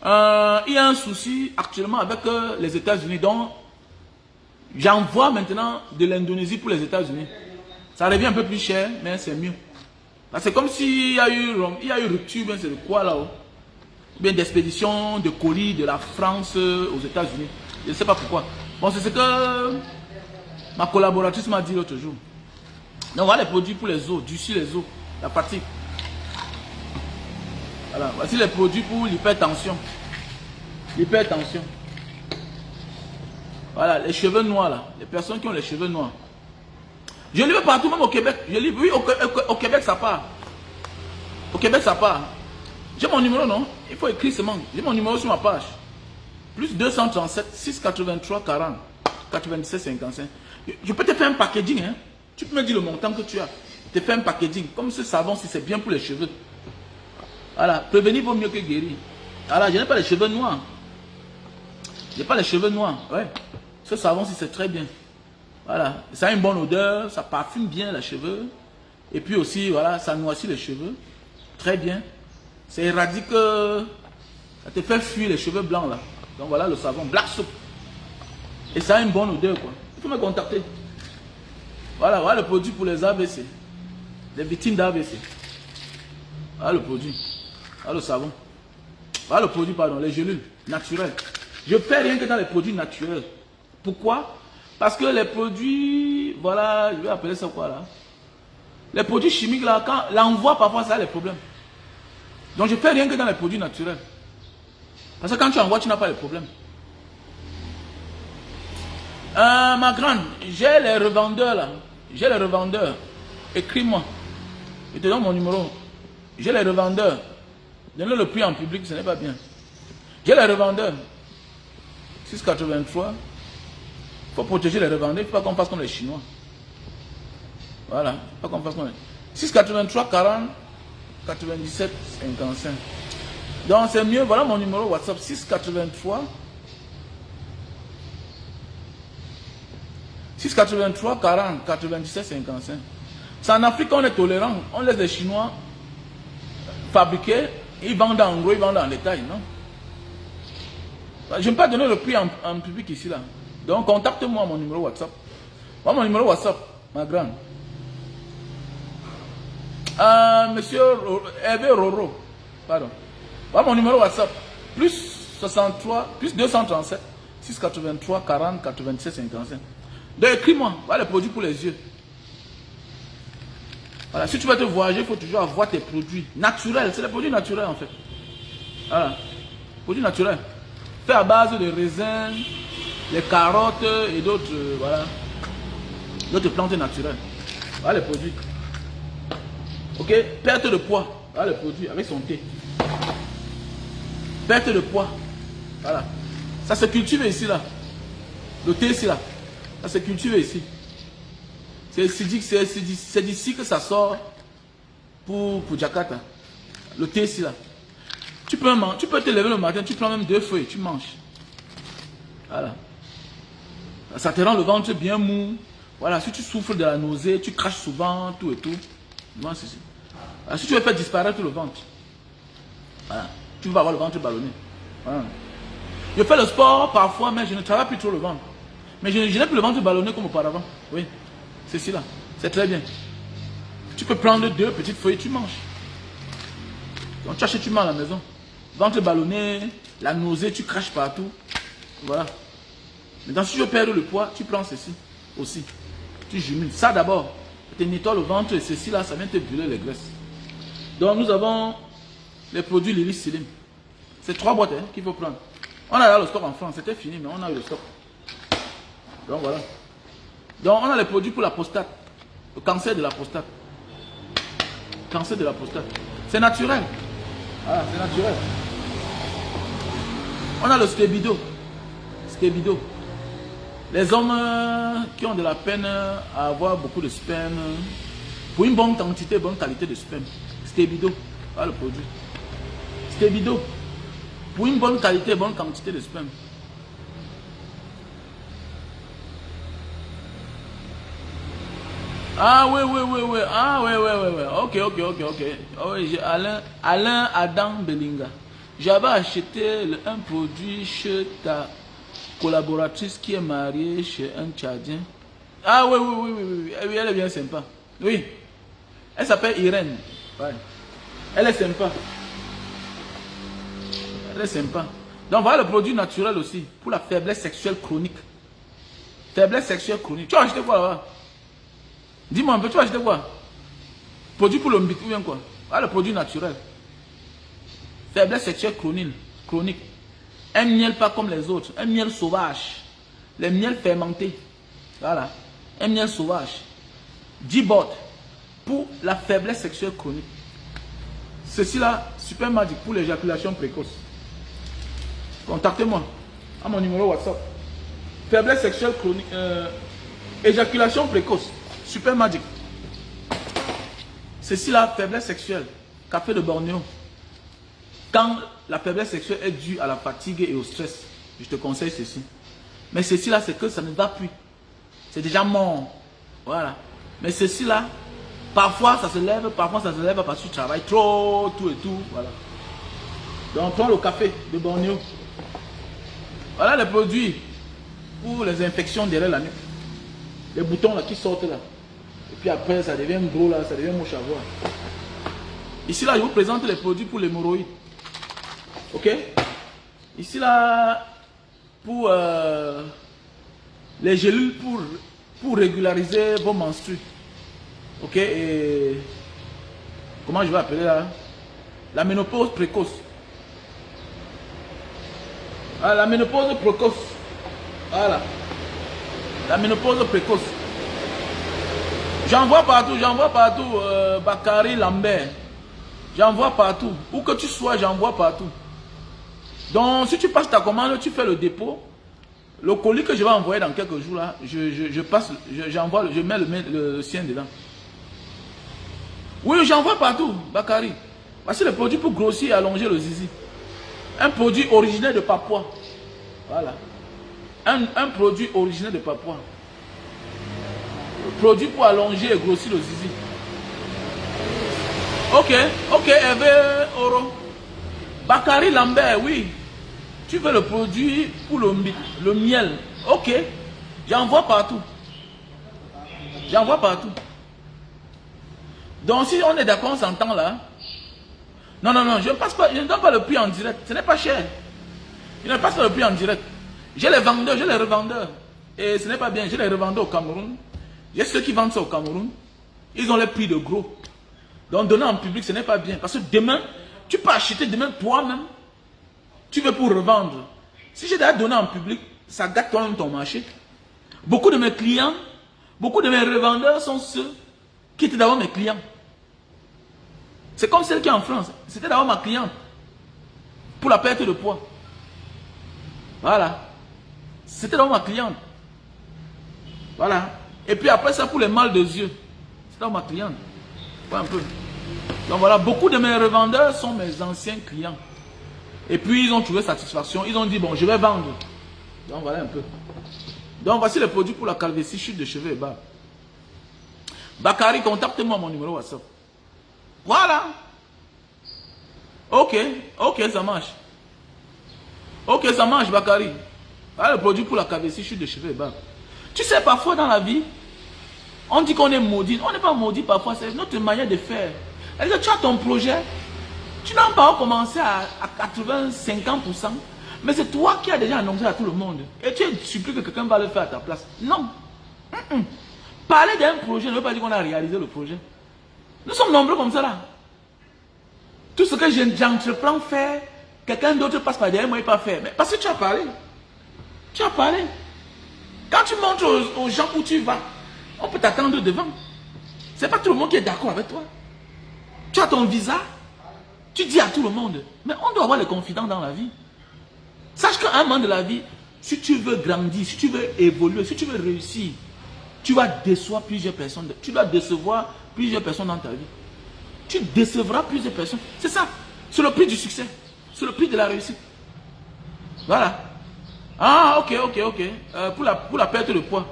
il y a un souci actuellement avec les États-Unis. Donc, j'envoie maintenant de l'Indonésie pour les États-Unis. Ça revient un peu plus cher, mais c'est mieux. C'est comme s'il y a eu rupture, c'est de quoi là-haut? Bien d'expédition de colis de la France aux États-Unis. Je ne sais pas pourquoi. Bon, c'est ce que ma collaboratrice m'a dit l'autre jour. Donc voilà les produits pour les os, durcir les os, la fatigue. Voilà, voici les produits pour l'hypertension. L'hypertension. Voilà, les cheveux noirs là, les personnes qui ont les cheveux noirs. Je livre partout, même au Québec. Je livre, oui, au Québec ça part. Au Québec ça part. J'ai mon numéro, non? Il faut écrire seulement. J'ai mon numéro sur ma page. Plus 237 683 40 97 55. Je peux te faire un packaging, hein? Tu peux me dire le montant que tu as. Je te fais un packaging. Comme ce savon, si c'est bien pour les cheveux. Voilà, prévenir vaut mieux que guérir. Voilà, je n'ai pas les cheveux noirs. Je n'ai pas les cheveux noirs. Ouais. Ce savon, si c'est très bien. Voilà, ça a une bonne odeur, ça parfume bien les cheveux. Et puis aussi, voilà, ça noircit les cheveux. Très bien. Ça éradique, ça te fait fuir les cheveux blancs là. Donc voilà le savon, Black Soap. Et ça a une bonne odeur quoi. Il faut me contacter. Voilà, voilà le produit pour les AVC. Les victimes d'AVC. Voilà le produit. Voilà le savon. Voilà le produit, pardon, les gélules naturelles. Je fais rien que dans les produits naturels. Pourquoi? Parce que les produits, voilà, je vais appeler ça quoi là? Les produits chimiques là, quand l'envoi parfois ça a les problèmes. Donc je fais rien que dans les produits naturels. Parce que quand tu envoies, tu n'as pas les problèmes. Ma grande, j'ai les revendeurs là. J'ai les revendeurs. Écris-moi. Je te donne mon numéro. J'ai les revendeurs. Donne-le le prix en public, ce n'est pas bien. J'ai les revendeurs. 683. Il faut protéger les revendeurs. Il ne faut pas qu'on fasse comme les Chinois. Voilà. Il ne faut pas qu'on fasse comme les... 683 40 97 55. Donc c'est mieux. Voilà mon numéro WhatsApp. 683 40 97 55. C'est en Afrique qu'on est tolérant. On laisse les Chinois fabriquer. Ils vendent en gros, ils vendent en détail, non? Je ne vais pas donner le prix en public ici là. Donc contacte-moi à mon numéro WhatsApp. Voilà mon numéro WhatsApp, ma grande. Monsieur Hervé Roro. Pardon. Voilà mon numéro WhatsApp. Plus 63, plus 237 683 40 97 55. Donc écris-moi. Voilà les produits pour les yeux. Voilà, si tu veux te voyager, il faut toujours avoir tes produits naturels. C'est les produits naturels en fait. Voilà. Produits naturels. Fait à base de raisins, les carottes et d'autres, voilà. D'autres plantes naturelles. Voilà les produits. Ok, perte de poids. Voilà le produit avec son thé. Perte de poids. Voilà. Ça se cultive ici là. Le thé ici là. Ça se cultive ici. C'est d'ici que ça sort pour Jakarta. Le thé ici là. Tu peux te lever le matin, tu prends même 2 feuilles, tu manges. Voilà. Ça te rend le ventre bien mou. Voilà, si tu souffres de la nausée, tu craches souvent, tout et tout. Voilà, si tu veux faire disparaître le ventre, voilà, tu vas avoir le ventre ballonné. Voilà. Je fais le sport parfois, mais je ne travaille plus trop le ventre. Mais je n'ai plus le ventre ballonné comme auparavant. Oui, c'est cela. C'est très bien. Tu peux prendre 2 petites feuilles, tu manges. Donc tu achètes, tu manges à la maison. Ventre ballonné, la nausée, tu craches partout. Voilà. Maintenant, si tu veux perdre le poids, tu prends ceci aussi. Tu jumelles. Ça d'abord, tu nettoies le ventre et ceci là, ça vient te brûler les graisses. Donc nous avons les produits Lily Slim. C'est 3 boîtes qu'il faut prendre. On a là le stock en France, c'était fini, mais on a eu le stock. Donc voilà. Donc on a les produits pour la prostate. Le cancer de la prostate. Cancer de la prostate. C'est naturel. Ah, c'est naturel. On a le stébido. Stébido. Les hommes qui ont de la peine à avoir beaucoup de sperme, pour une bonne quantité, bonne qualité de sperme. Stébido. Voilà le produit. Stébido. Pour une bonne qualité, bonne quantité de sperme. Ah oui, oui, oui, oui. Ah oui, oui, oui, oui. Ok. Oh, oui, Alain Adam Belinga. J'avais acheté un produit chez ta collaboratrice qui est mariée chez un Tchadien. Ah oui, oui, oui, oui, oui. Elle est bien sympa. Oui. Elle s'appelle Irène. Ouais. Elle est sympa. Elle est sympa. Donc voilà le produit naturel aussi. Pour la faiblesse sexuelle chronique. Faiblesse sexuelle chronique. Tu vas acheter quoi là-bas? Dis-moi un peu, tu vas acheter quoi? Produit pour l'homme ou bien quoi? Ah, le produit naturel. Faiblesse sexuelle chronique. Un miel pas comme les autres. Un miel sauvage. Les miels fermentés. Voilà. Un miel sauvage. 10 bottes pour la faiblesse sexuelle chronique. Ceci là, super magique pour l'éjaculation précoce. Contactez-moi à mon numéro WhatsApp. Faiblesse sexuelle chronique. Éjaculation précoce. Super magique. Ceci là, faiblesse sexuelle. Café de Bornéo. Quand la faiblesse sexuelle est due à la fatigue et au stress, je te conseille ceci. Mais ceci là, c'est que ça ne va plus. C'est déjà mort. Voilà. Mais ceci là, parfois ça se lève, parfois ça se lève parce que tu travailles trop, tout et tout. Voilà. Donc prends le café de Bornéo. Voilà les produits pour les infections derrière la nuque. Les boutons là qui sortent là. Et puis après ça devient gros là, ça devient moche à voir. Ici là, je vous présente les produits pour l'hémorroïde. Ok? Ici là, pour les gélules pour régulariser vos menstrues. Ok? Et comment je vais appeler là? La ménopause précoce. Ah, la ménopause précoce. Voilà. La ménopause précoce. J'en vois partout, Bakary Lambert. J'en vois partout. Où que tu sois, j'en vois partout. Donc, si tu passes ta commande, tu fais le dépôt. Le colis que je vais envoyer dans quelques jours là, j'envoie, je mets le sien dedans. Oui, j'en vois partout, Bakary. Voici le produit pour grossir et allonger le zizi. Un produit originaire de Papouas. Voilà. Un produit originaire de Papouas. Produit pour allonger et grossir le zizi. Ok, Hervé Oro. Bakary Lambert, oui. Tu veux le produit pour le miel. Ok. J'en vois partout. J'en vois partout. Donc si on est d'accord, on s'entend là. Non, je ne donne pas le prix en direct. Ce n'est pas cher. Je ne passe pas le prix en direct. J'ai les vendeurs, j'ai les revendeurs. Et ce n'est pas bien. J'ai les revendeurs au Cameroun. J'ai ceux qui vendent ça au Cameroun. Ils ont les prix de gros. Donc donner en public, ce n'est pas bien. Parce que demain, tu peux acheter demain toi-même. Tu veux pour revendre. Si j'ai déjà donné en public, ça gâte toi-même ton marché. Beaucoup de mes clients, beaucoup de mes revendeurs sont ceux qui étaient d'abord mes clients. C'est comme celle qui est en France. C'était d'abord ma cliente. Pour la perte de poids. Voilà. C'était d'abord ma cliente. Voilà. Et puis après ça, pour les mal de yeux. C'était d'abord ma cliente. Voilà un peu. Donc voilà, beaucoup de mes revendeurs sont mes anciens clients. Et puis ils ont trouvé satisfaction. Ils ont dit, bon, je vais vendre. Donc voilà un peu. Donc voici les produits pour la calvitie, chute de cheveux et barbe. Bakary, contactez-moi mon numéro WhatsApp. Voilà. Ok, ça marche. Ok, ça marche, Bakary. Voilà le produit pour la calvitie, chute de cheveux et barbe. Tu sais, parfois dans la vie, on dit qu'on est maudit. On n'est pas maudit parfois, c'est notre manière de faire. C'est-à-dire que tu as ton projet, tu n'as pas commencé à 80-50%, mais c'est toi qui as déjà annoncé à tout le monde. Et tu es surpris que quelqu'un va le faire à ta place. Non. Parler d'un projet ne veut pas dire qu'on a réalisé le projet. Nous sommes nombreux comme ça là. Tout ce que j'entreprends faire, quelqu'un d'autre passe par derrière moi et pas faire. Mais parce que tu as parlé. Tu as parlé. Quand tu montres aux gens où tu vas, on peut t'attendre devant. Ce n'est pas tout le monde qui est d'accord avec toi. Tu as ton visa, tu dis à tout le monde. Mais on doit avoir les confidents dans la vie. Sache qu'à un moment de la vie, si tu veux grandir, si tu veux évoluer, si tu veux réussir, tu vas décevoir plusieurs personnes. Tu dois décevoir plusieurs personnes dans ta vie. Tu décevras plusieurs personnes. C'est ça. C'est le prix du succès. C'est le prix de la réussite. Voilà. Ah, ok. Pour la perte de poids.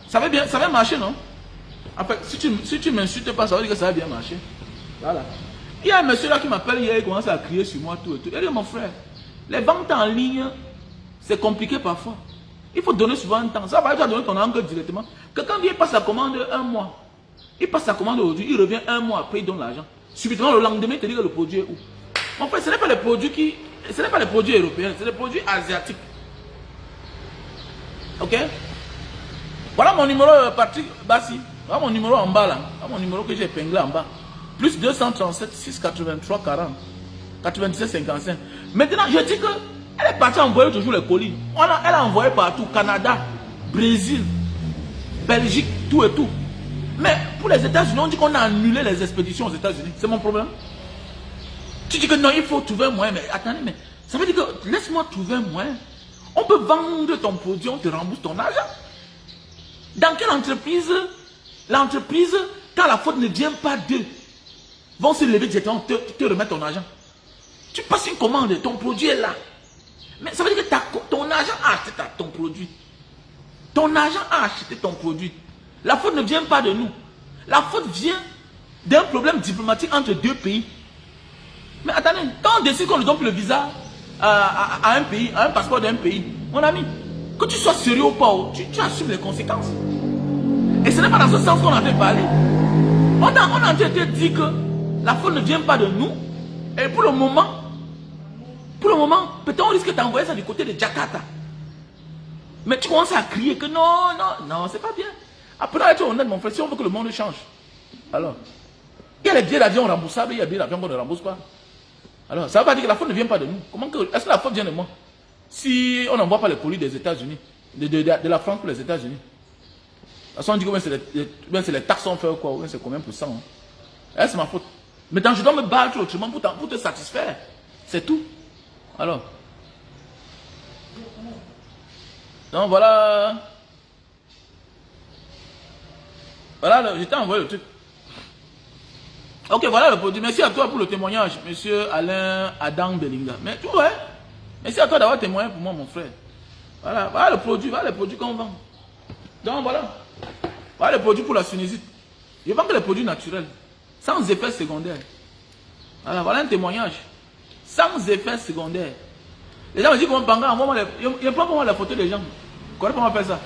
Ça va marcher, non? En fait, si tu m'insultes pas, ça veut dire que ça va bien marcher. Voilà. Il y a un monsieur là qui m'appelle hier, il commence à crier sur moi, tout et tout. Il dit, mon frère, les ventes en ligne, c'est compliqué parfois. Il faut donner souvent un temps. Ça va, tu vas donner ton encre directement. Quelqu'un vient, il passe la commande un mois. Il passe sa commande aujourd'hui, il revient un mois après, il donne l'argent. Subitement, le lendemain, il te dit que le produit est où? Mon frère, ce n'est pas les produits ce n'est pas les produits européens, c'est les produits asiatiques. Ok? Voilà mon numéro, Patrick Bassi. Voilà mon numéro en bas là. Voilà mon numéro que j'ai épinglé en bas. Plus 237 683 40 97 55. Maintenant, je dis que elle est partie envoyer toujours les colis. Elle a envoyé partout. Canada, Brésil, Belgique, tout et tout. Mais pour les États-Unis, on dit qu'on a annulé les expéditions aux États-Unis. C'est mon problème. Tu dis que non, il faut trouver un moyen. Mais attendez, mais ça veut dire que laisse-moi trouver un moyen. On peut vendre ton produit, on te rembourse ton argent. Dans quelle entreprise, l'entreprise, quand la faute ne vient pas d'eux, vont se lever directement, te remettre ton argent. Tu passes une commande, ton produit est là. Mais ça veut dire que ton argent a acheté ton produit. Ton argent a acheté ton produit. La faute ne vient pas de nous. La faute vient d'un problème diplomatique entre deux pays. Mais attendez, quand on décide qu'on ne donne plus le visa à un pays, à un passeport d'un pays, mon ami, que tu sois sérieux ou pas, tu assumes les conséquences. Et ce n'est pas dans ce sens qu'on a fait parler. On a en train de dire que la faute ne vient pas de nous. Et pour le moment, peut-être on risque d'envoyer ça du côté de Jakarta. Mais tu commences à crier que non, c'est pas bien. Après, être honnête, mon frère, si on veut que le monde change, alors, il y a les billets d'avion remboursables, il y a les billets d'avion qu'on ne rembourse pas. Alors, ça ne veut pas dire que la faute ne vient pas de nous. Est-ce que la faute vient de moi? Si on n'envoie pas les colis des États-Unis, de la France pour les États-Unis. De toute façon, on dit que c'est les taxes on fait quoi, c'est combien pour cent. Hein? C'est ma faute. Maintenant, je dois me battre autrement pour te satisfaire. C'est tout. Alors. Donc voilà. Voilà, je t'ai envoyé le truc. Ok, voilà le produit. Merci à toi pour le témoignage, monsieur Alain Adam Belinga. Mais tu vois, merci à toi d'avoir témoigné pour moi, mon frère. Voilà le produit, qu'on vend. Donc voilà. Voilà le produit pour la sinusite. Je vends que les produits naturels, sans effet secondaire. Voilà un témoignage. Sans effet secondaire. Les gens me disent comment il prend pour moi la photo des gens. Je connais pas comment faire ça.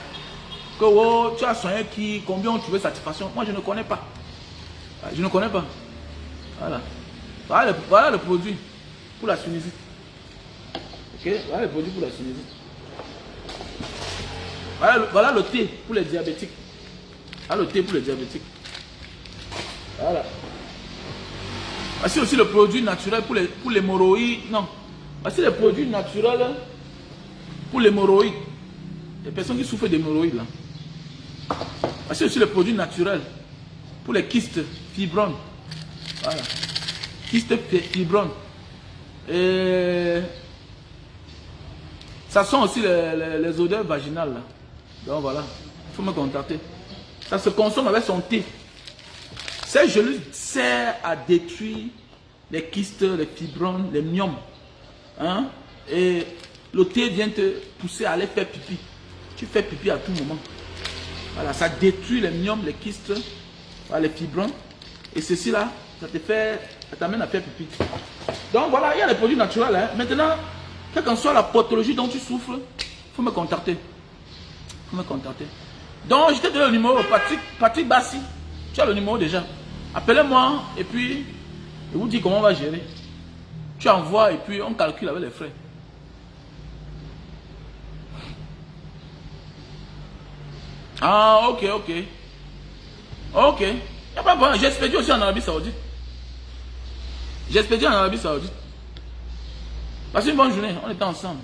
Que oh, tu as soigné qui, combien ont trouvé satisfaction. Moi je ne connais pas. Je ne connais pas. Voilà le produit pour la sinusite. Ok, voilà le produit pour la sinusite. Voilà le thé pour les diabétiques. Voilà le thé pour les diabétiques. Voilà. Voici aussi le produit naturel pour l'hémorroïde. Non. Voici le produit naturel pour l'hémorroïde. Les personnes qui souffrent d'hémorroïdes là. Voici aussi le produit naturel pour les kystes fibromes. Voilà. Kystes fibromes. Et ça sent aussi les odeurs vaginales là. Donc voilà. Il faut me contacter. Ça se consomme avec son thé. Cette gelule sert à détruire les kystes, les fibromes, les myomes. Hein? Et le thé vient te pousser à aller faire pipi. Tu fais pipi à tout moment. Voilà, ça détruit les myomes, les kystes, voilà, les fibromes. Et ceci là, ça t'amène à faire pipi. Donc voilà, il y a les produits naturels. Hein. Maintenant, quelle qu'en soit la pathologie dont tu souffres, il faut me contacter. Faut me contacter. Donc, je t'ai donné le numéro, Patrick Bassi. Tu as le numéro déjà. Appelez-moi et puis, je vous dis comment on va gérer. Tu envoies et puis on calcule avec les frais. Ah, ok. Ok. Il n'y a pas de problème. J'ai expédié aussi en Arabie Saoudite. J'ai expédié en Arabie Saoudite. Passez une bonne journée. On était ensemble.